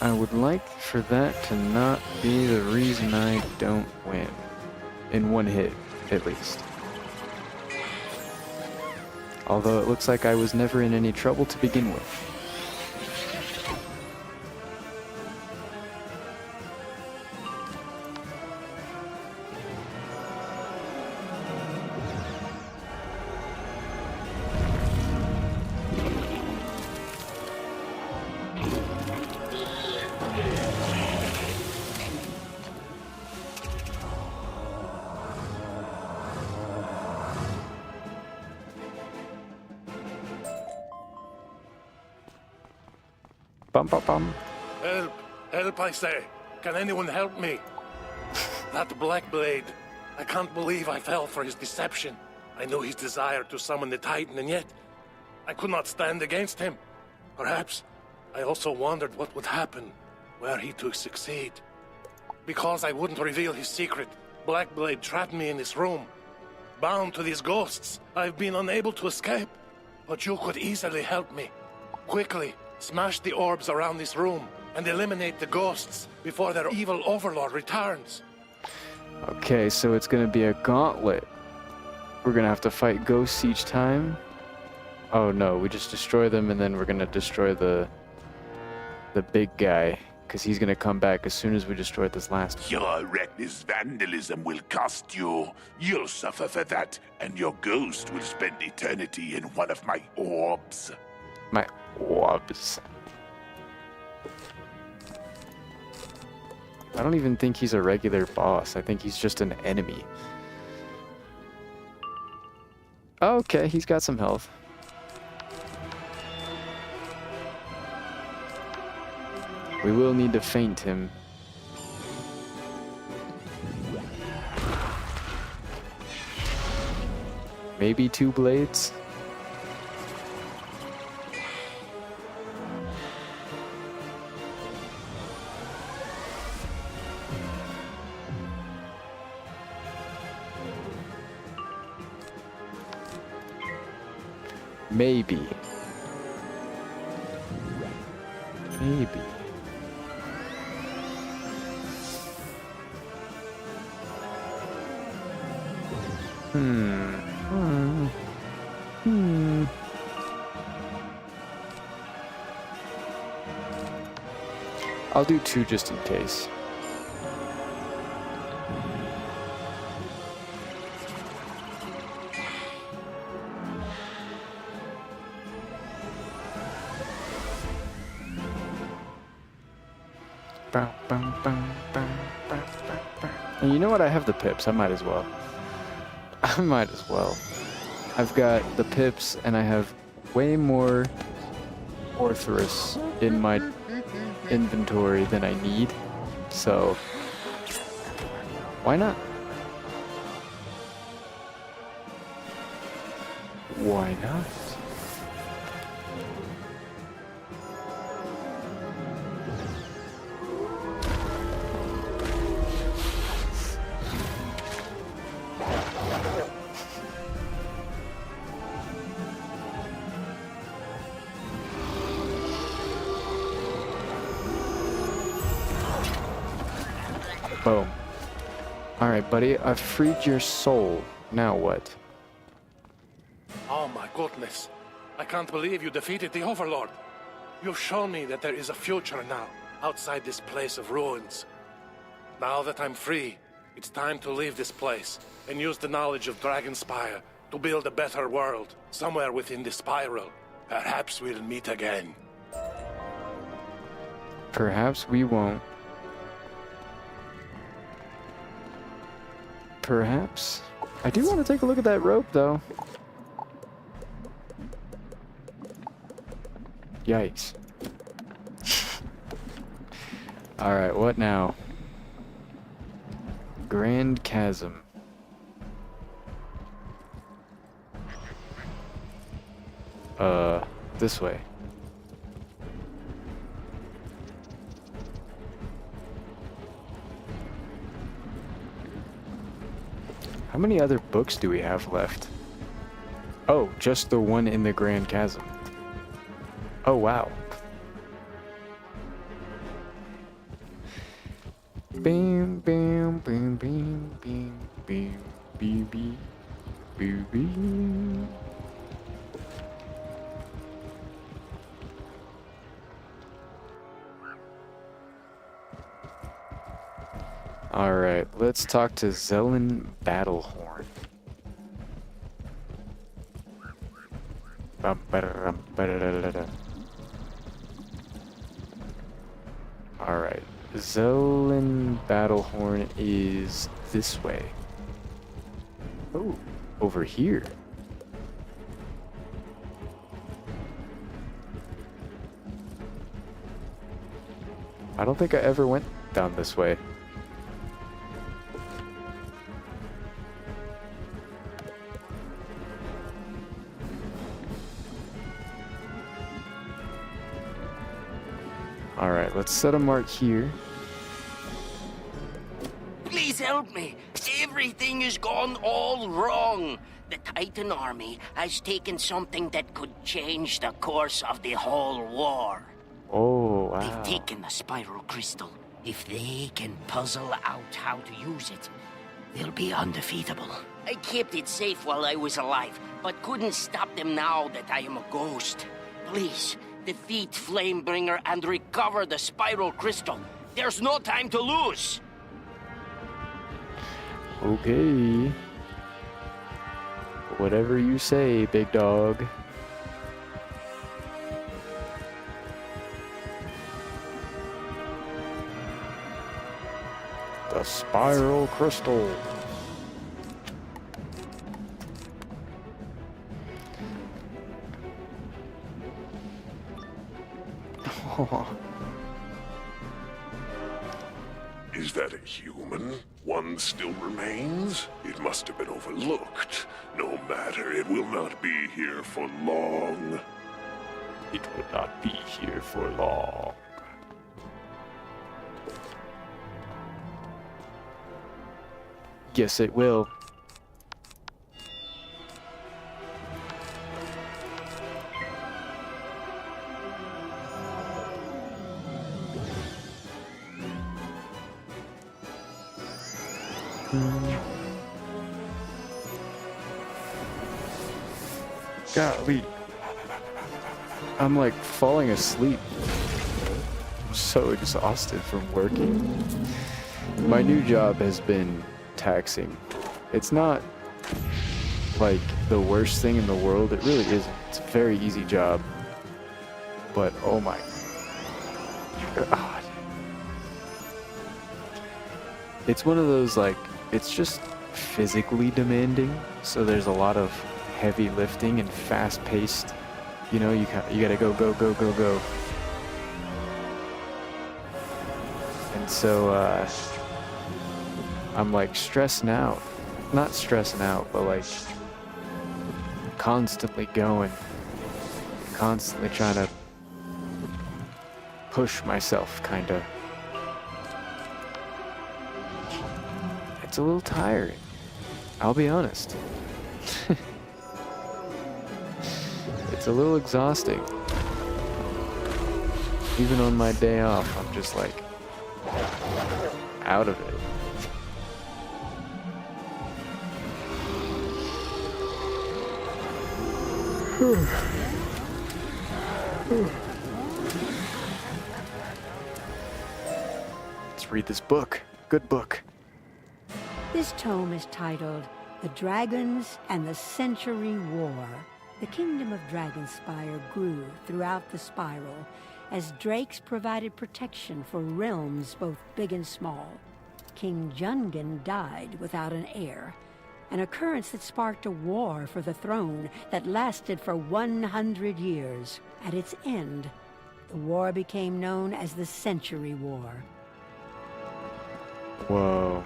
S1: I would like for that to not be the reason I don't win. In one hit, at least. Although it looks like I was never in any trouble to begin with. Bum, bum, bum.
S5: Help! Help, I say! Can anyone help me? That Black Blade. I can't believe I fell for his deception. I knew his desire to summon the Titan, and yet I could not stand against him. Perhaps I also wondered what would happen were he to succeed. Because I wouldn't reveal his secret, Black Blade trapped me in this room. Bound to these ghosts, I've been unable to escape. But you could easily help me. Quickly, smash the orbs around this room and eliminate the ghosts before their evil overlord returns.
S1: Okay, so it's gonna be a gauntlet. We're gonna have to fight ghosts each time. Oh no, we just destroy them and then we're gonna destroy the big guy, because he's gonna come back as soon as we destroy this last one.
S6: Your reckless vandalism will cost you. You'll suffer for that, and your ghost will spend eternity in one of my orbs.
S1: My orbs. I don't even think he's a regular boss. I think he's just an enemy. Okay, he's got some health. We will need to feint him. Maybe 2 blades? Maybe. Maybe. I'll do 2 just in case. And you know what? I have the pips. I might as well. I might as well. I've got the pips, and I have way more Orthrus in my inventory than I need. So, why not? Why not? Boom. Alright, buddy, I've freed your soul. Now what?
S5: Oh my goodness. I can't believe you defeated the Overlord. You've shown me that there is a future now, outside this place of ruins. Now that I'm free, it's time to leave this place and use the knowledge of Dragonspire to build a better world, somewhere within the spiral. Perhaps we'll meet again.
S1: Perhaps we won't. Perhaps. I do want to take a look at that rope, though. Yikes. Alright, what now? Grand Chasm. This way. How many other books do we have left? Oh, just the one in the Grand Chasm. Oh, wow. Bam, bam, bam, bam, bam, bam, bam, bam, bam, bam. Alright, let's talk to Zelen Battlehorn. Alright, Zelen Battlehorn is this way. Oh, over here. I don't think I ever went down this way. Alright, let's set a mark here.
S15: Please help me. Everything has gone all wrong. The Titan army has taken something that could change the course of the whole war.
S1: Oh, wow.
S15: They've taken the spiral crystal. If they can puzzle out how to use it, they'll be undefeatable. I kept it safe while I was alive, but couldn't stop them now that I am a ghost. Please, defeat Flamebringer and recover the spiral crystal. There's no time to lose.
S1: Okay. Whatever you say, big dog. The spiral crystal.
S6: Is that a human? One still remains? It must have been overlooked. No matter, it will not be here for long.
S1: It will not be here for long. Yes, it will. Golly. I'm like falling asleep. I'm so exhausted from working. My new job has been taxing. It's not like the worst thing in the world. It really isn't. It's a very easy job. But oh my God. It's one of those, like, it's just physically demanding. So there's a lot of heavy lifting and fast paced. You know, you gotta go, go, go, go, go. And so, I'm like stressing out. Not stressing out, but like constantly going. Constantly trying to push myself, kinda. It's a little tiring. I'll be honest. It's a little exhausting. Even on my day off, I'm just like out of it. Let's read this book. Good book.
S3: This tome is titled The Dragons and the Century War. The kingdom of Dragonspire grew throughout the spiral as drakes provided protection for realms both big and small. King Jungen died without an heir, an occurrence that sparked a war for the throne that lasted for 100 years. At its end, the war became known as the Century War.
S1: Whoa.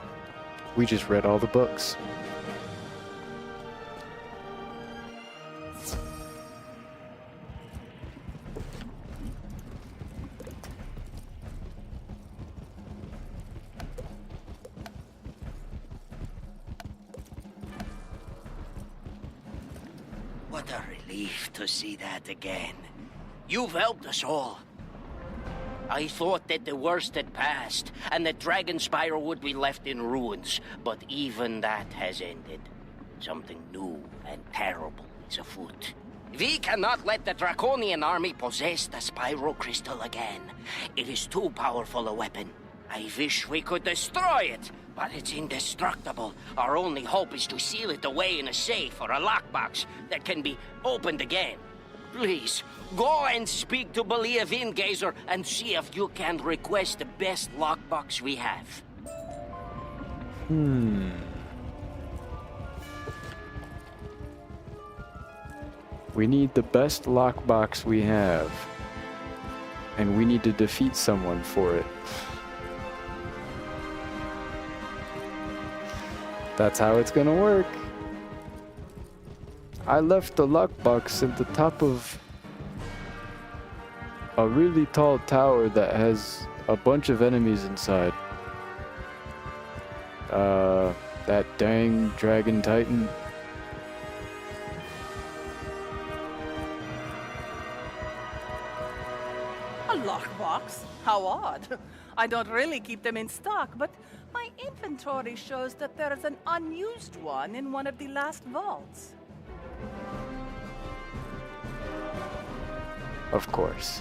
S1: We just read all the books.
S15: What a relief to see that again. You've helped us all. I thought that the worst had passed, and that Dragonspire would be left in ruins, but even that has ended. Something new and terrible is afoot. We cannot let the Draconian army possess the Spiral Crystal again. It is too powerful a weapon. I wish we could destroy it, but it's indestructible. Our only hope is to seal it away in a safe or a lockbox that can be opened again. Please, go and speak to Belia Vingazer and see if you can request the best lockbox we have.
S1: We need the best lockbox we have. And we need to defeat someone for it. That's how it's gonna work. I left the lockbox at the top of a really tall tower that has a bunch of enemies inside. That dang dragon titan.
S8: A lockbox? How odd. I don't really keep them in stock, but my inventory shows that there is an unused one in one of the last vaults.
S1: Of course.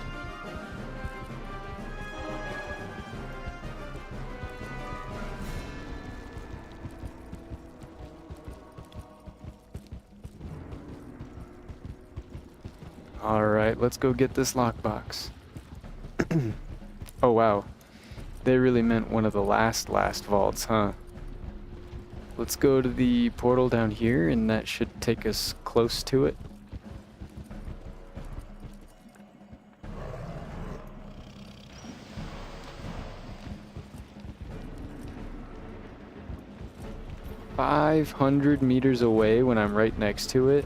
S1: Alright, let's go get this lockbox. Oh wow. They really meant one of the last vaults, huh? Let's go to the portal down here, and that should take us close to it. "500 meters away when I'm right next to it."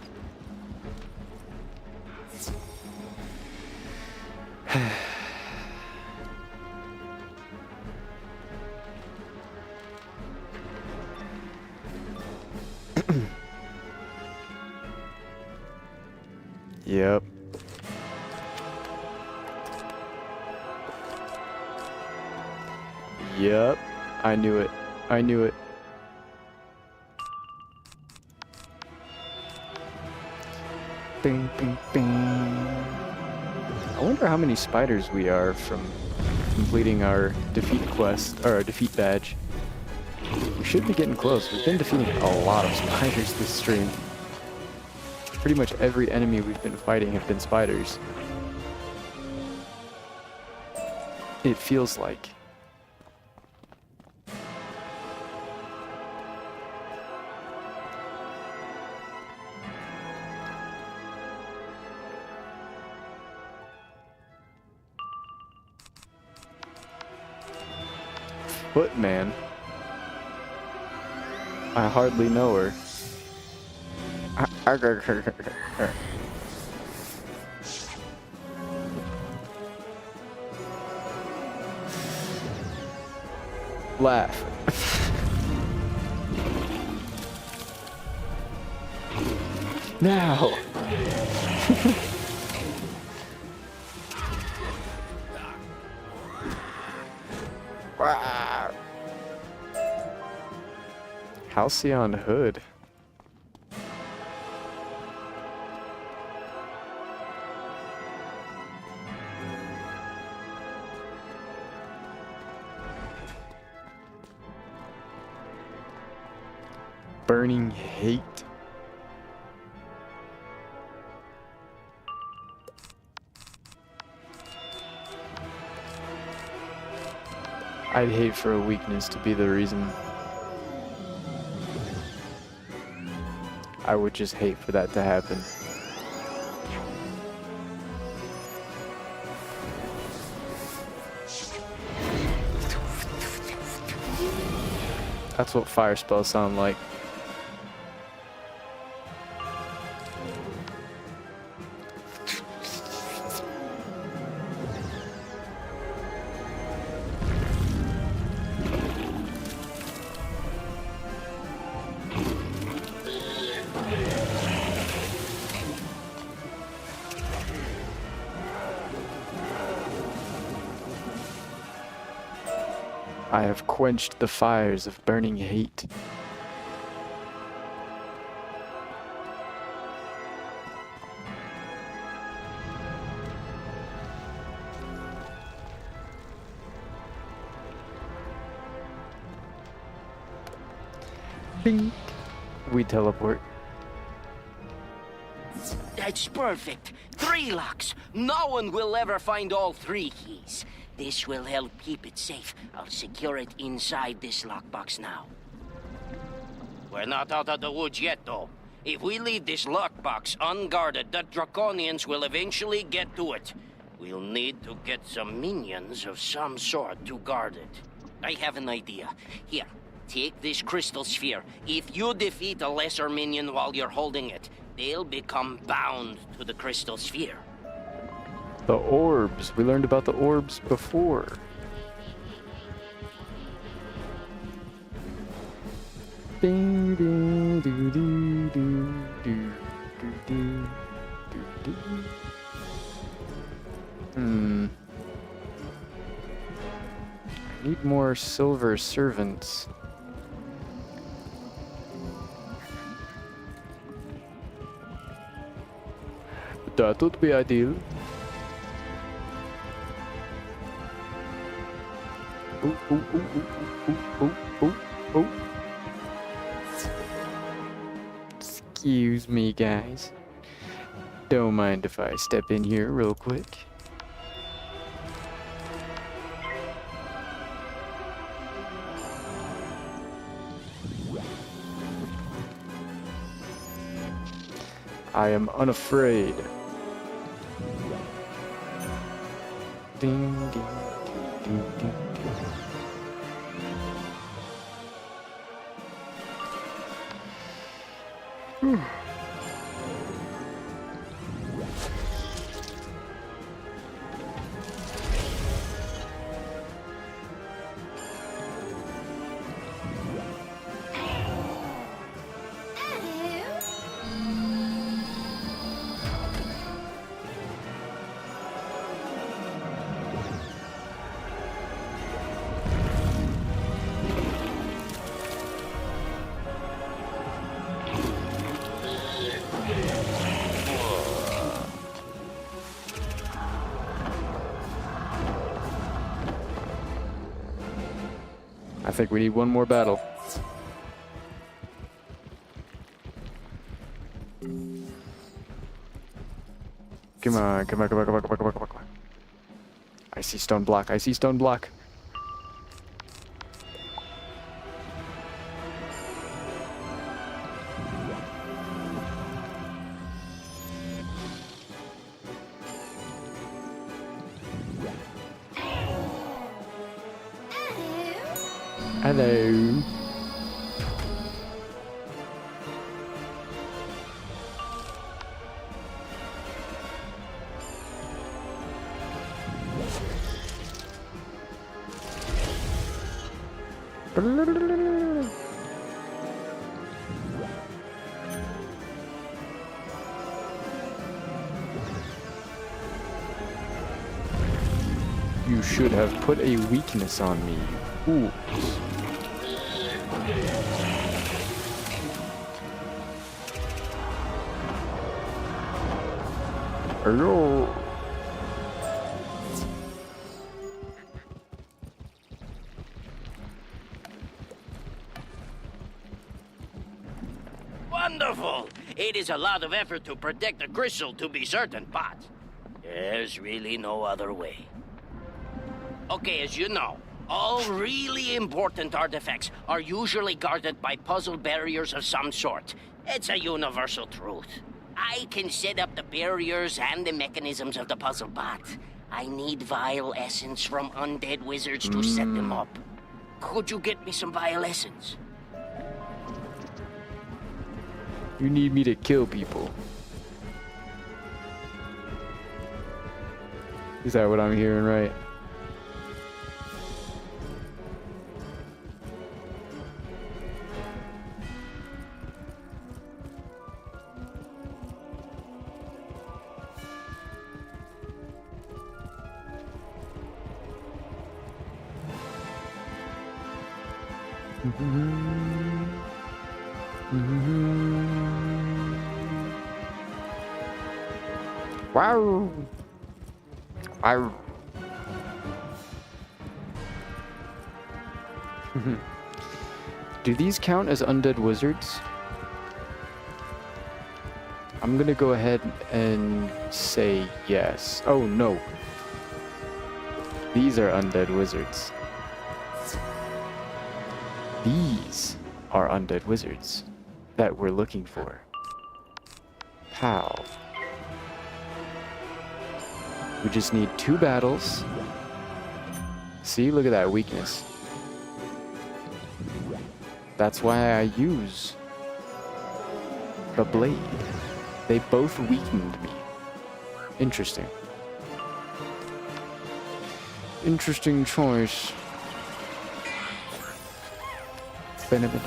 S1: Yep. Yep. I knew it. I knew it. Bing, bing, bing. I wonder how many spiders we are from completing our defeat quest, or our defeat badge. We should be getting close. We've been defeating a lot of spiders this stream. Pretty much every enemy we've been fighting have been spiders. It feels like. Footman. I hardly know her. Laugh. Now. Halcyon Hood. Burning hate. I'd hate for a weakness to be the reason. I would just hate for that to happen. That's what fire spells sound like. I have quenched the fires of burning hate. Bing. We teleport.
S15: That's perfect. 3 locks. No one will ever find all 3 keys. This will help keep it safe. I'll secure it inside this lockbox now. We're not out of the woods yet, though. If we leave this lockbox unguarded, the Draconians will eventually get to it. We'll need to get some minions of some sort to guard it. I have an idea. Here, take this crystal sphere. If you defeat a lesser minion while you're holding it, they'll become bound to the crystal sphere.
S1: The orbs. We learned about the orbs before. Ding, ding, doo, doo, doo, doo, doo, doo, doo. Need more silver servants. That would be ideal. Oh. Excuse me, guys. Don't mind if I step in here real quick. I am unafraid. Ding, ding, ding, ding, ding, ding. I think we need one more battle. Come on, come on, come on, come on, come on, come on, come on, come on. I see stone block, I see stone block. Hello. You should have put a weakness on me. Ooh. Hello.
S15: Wonderful! It is a lot of effort to protect the crystal, to be certain, but there's really no other way. Okay, as you know, all really important artifacts are usually guarded by puzzle barriers of some sort. It's a universal truth. I can set up the barriers and the mechanisms of the puzzle, but I need vile essence from undead wizards to set them up. Could you get me some vile essence?
S1: You need me to kill people. Is that what I'm hearing right? Wow. Wow. Do these count as undead wizards? I'm gonna go ahead and say yes. Oh no. These are undead wizards. These are undead wizards that we're looking for. Pow. We just need 2 battles. See, look at that weakness. That's why I use the blade. They both weakened me. Interesting. Interesting choice. Benefit.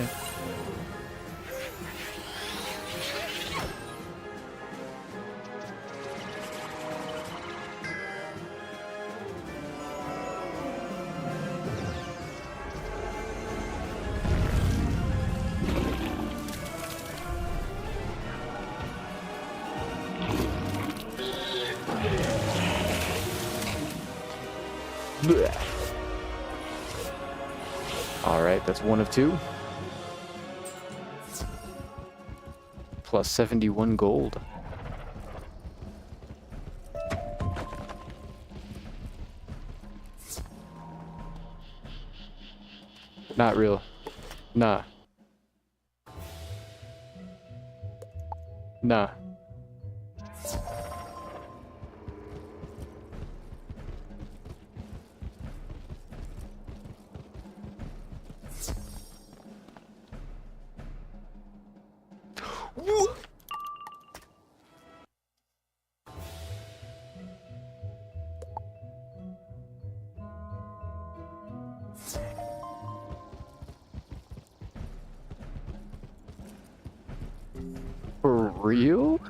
S1: Alright, that's 1 of 2. Plus 71 gold. Not real. Nah. Nah. real?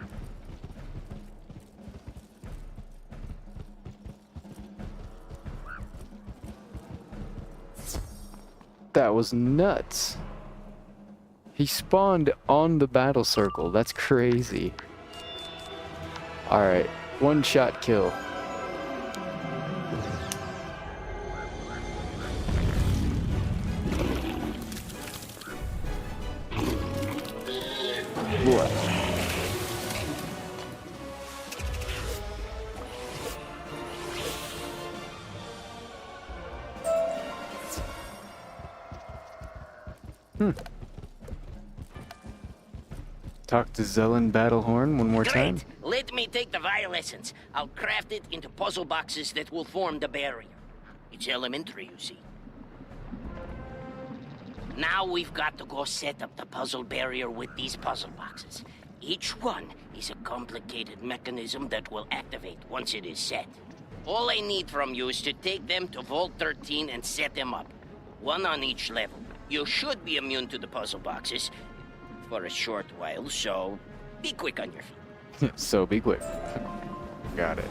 S1: That was nuts. He spawned on the battle circle. That's crazy. Alright, one shot kill. What? Talk to Zelen Battlehorn one more time.
S15: Great! Let me take the vial essence. I'll craft it into puzzle boxes that will form the barrier. It's elementary, you see. Now we've got to go set up the puzzle barrier with these puzzle boxes. Each one is a complicated mechanism that will activate once it is set. All I need from you is to take them to Vault 13 and set them up. One on each level. You should be immune to the puzzle boxes for a short while, so be quick on your feet.
S1: So be quick. Got it.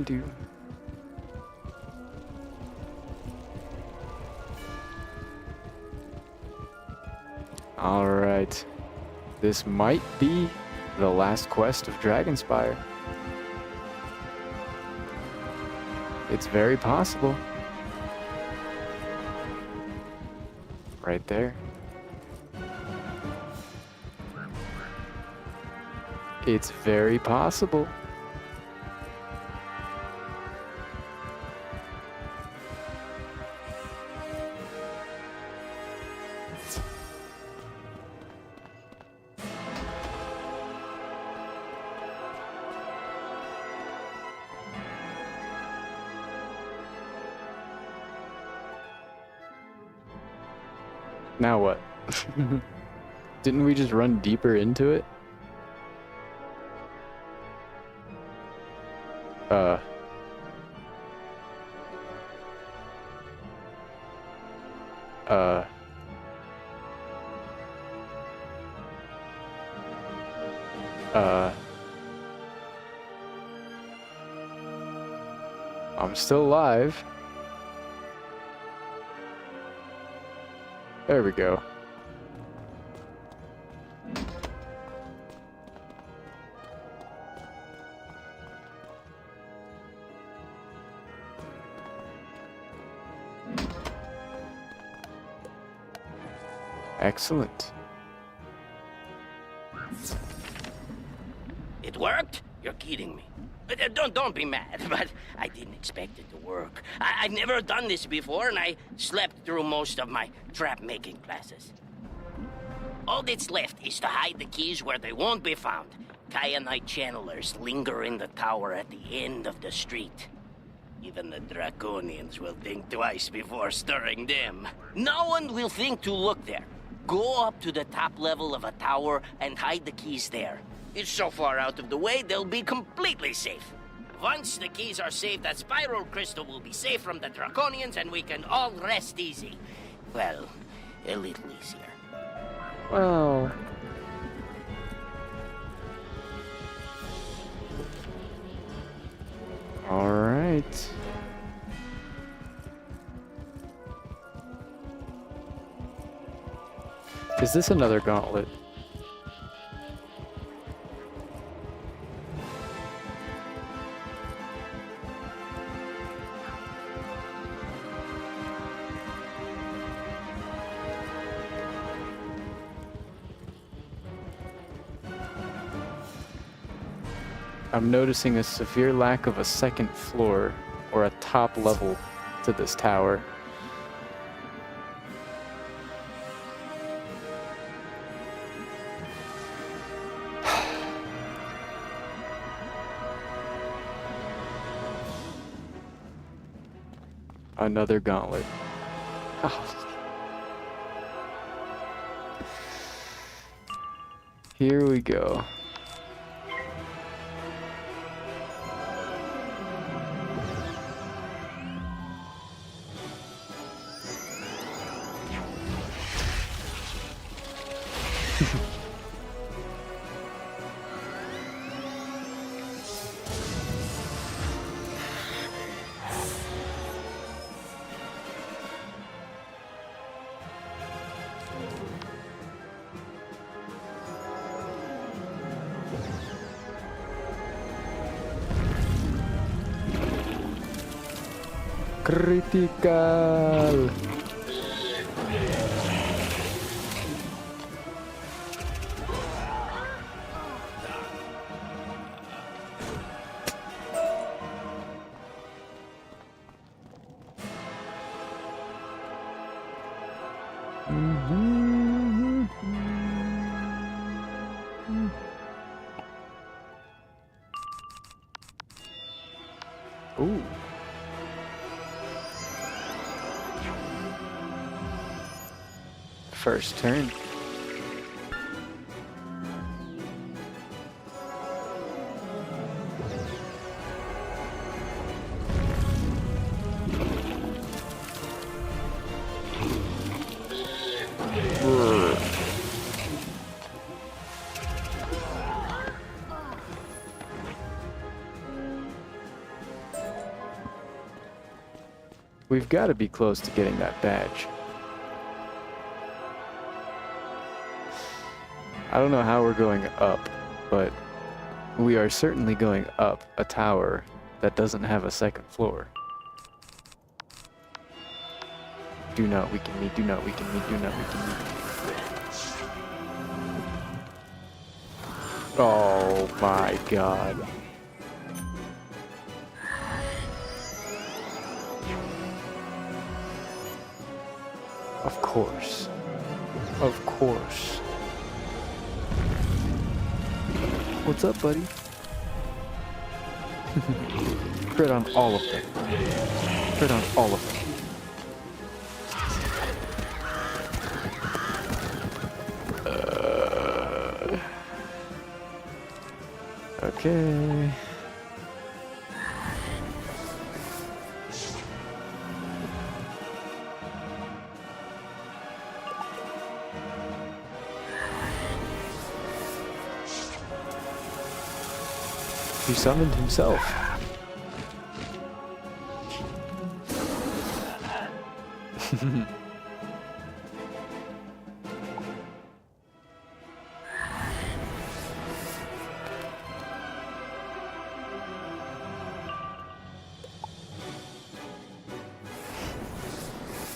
S1: Do. All right. This might be the last quest of Dragonspire. It's very possible. Right there. It's very possible. Now what? Didn't we just run deeper into it? I'm still alive. There we go. Excellent.
S15: It worked? You're kidding me. Don't be mad, but I didn't expect it to work. I've never done this before, and I slept through most of my trap-making classes. All that's left is to hide the keys where they won't be found. Kyanite channelers linger in the tower at the end of the street. Even the Draconians will think twice before stirring them. No one will think to look there. Go up to the top level of a tower and hide the keys there. It's so far out of the way, they'll be completely safe. Once the keys are safe, that spiral crystal will be safe from the Draconians, and we can all rest easy. Well, a little easier.
S1: Well... Alright. Is this another gauntlet? I'm noticing a severe lack of a second floor or a top level to this tower. Another gauntlet. Here we go. Critical. Ooh. First turn. We've got to be close to getting that badge. I don't know how we're going up, but we are certainly going up a tower that doesn't have a second floor. Do not weaken me, do not weaken me, do not weaken me. Oh my god. Of course. Of course. What's up, buddy? Crit on all of them. Crit on all of them. Okay. He summoned himself.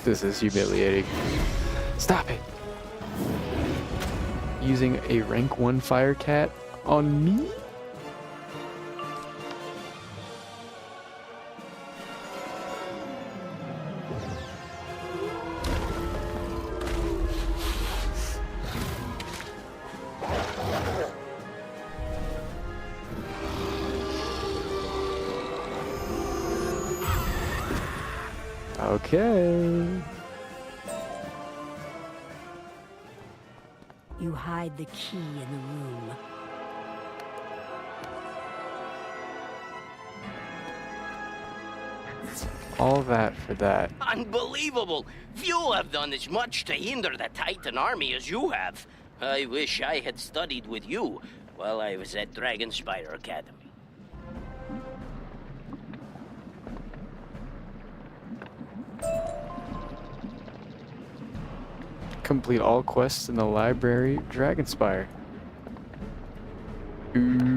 S1: This is humiliating. Stop it! Using a rank 1 fire cat on me? Okay.
S3: You hide the key in the room.
S1: All that for that.
S15: Unbelievable! Few have done as much to hinder the Titan army as you have. I wish I had studied with you while I was at Dragonspire Academy.
S1: Complete all quests in the library, Dragonspire. Ooh.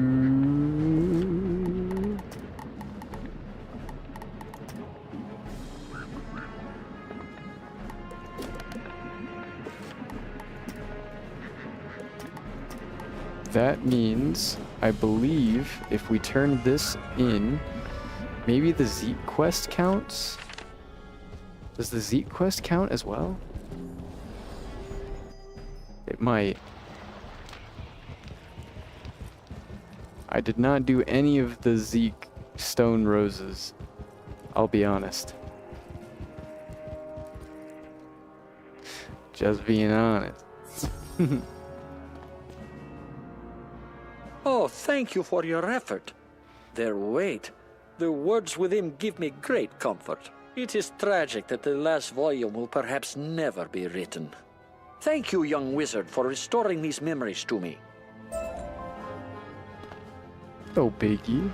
S1: That means, I believe, if we turn this in, maybe the Zeke quest counts? Does the Zeke quest count as well? It might. I did not do any of the Zeke stone roses. I'll be honest. Just being honest.
S2: Oh, thank you for your effort. Their weight, the words within give me great comfort. It is tragic that the last volume will perhaps never be written. Thank you, young wizard, for restoring these memories to me.
S1: Oh, biggie.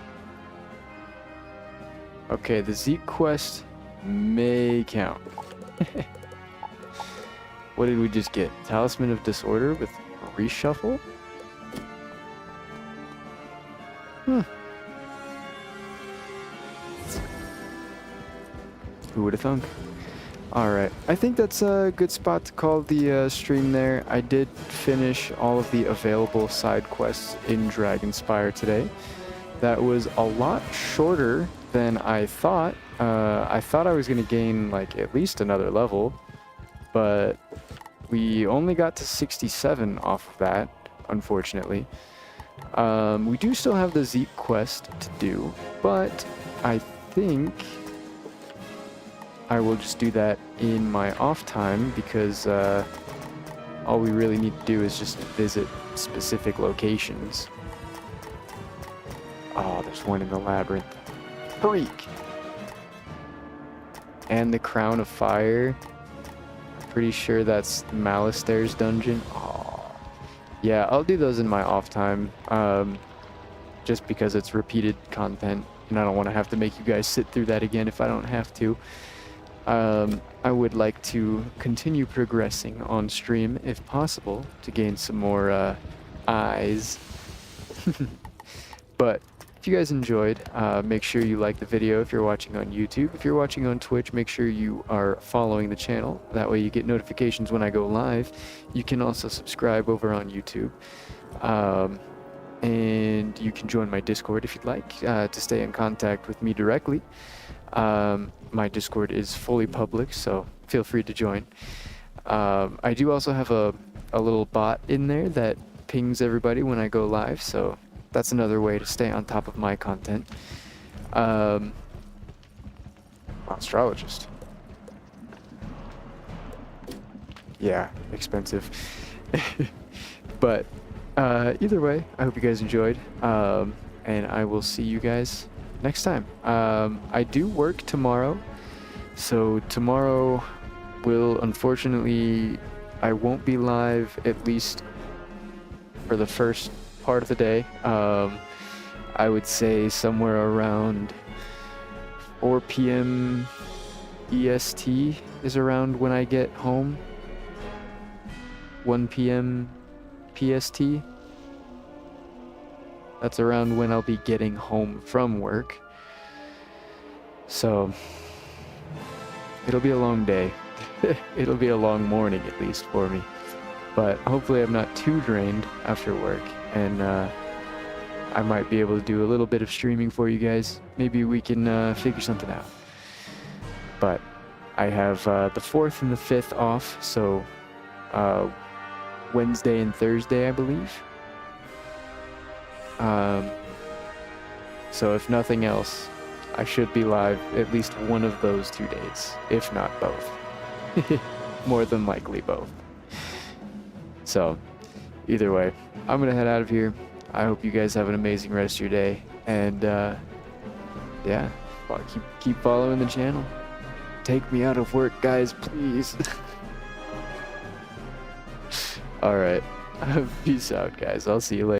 S1: Okay, the Zeke quest may count. What did we just get? Talisman of Disorder with reshuffle? Who would have thunk? Alright, I think that's a good spot to call the stream there. I did finish all of the available side quests in Dragonspire today. That was a lot shorter than I thought. I thought I was going to gain like at least another level, but we only got to 67 off of that, unfortunately. We do still have the Zeke quest to do, but I think I will just do that in my off time because all we really need to do is just visit specific locations. Oh, there's one in the labyrinth. Freak! And the Crown of Fire. Pretty sure that's Malastaire's dungeon. Oh. Yeah, I'll do those in my off time. Just because it's repeated content and I don't want to have to make you guys sit through that again if I don't have to. I would like to continue progressing on stream if possible to gain some more eyes. But if you guys enjoyed, make sure you like the video if you're watching on YouTube. If you're watching on Twitch, make sure you are following the channel. That way you get notifications when I go live. You can also subscribe over on YouTube. And you can join my Discord if you'd like to stay in contact with me directly. My Discord is fully public, so feel free to join. I do also have a little bot in there that pings everybody when I go live, so that's another way to stay on top of my content. Astrologist. Yeah, expensive. But either way, I hope you guys enjoyed, and I will see you guys next time. I do work tomorrow, so tomorrow will unfortunately, I won't be live at least for the first part of the day. I would say somewhere around 4 p.m. EST is around when I get home. 1 p.m. PST. That's around when I'll be getting home from work. So it'll be a long day. It'll be a long morning at least for me. But hopefully I'm not too drained after work, and I might be able to do a little bit of streaming for you guys. Maybe we can figure something out. But I have the 4th and the 5th off, so Wednesday and Thursday, I believe. So if nothing else, I should be live at least one of those 2 days, if not both. More than likely both. So either way, I'm gonna head out of here. I hope you guys have an amazing rest of your day, and yeah, keep following the channel. Take me out of work, guys, please. All right. Peace out, guys. I'll see you later.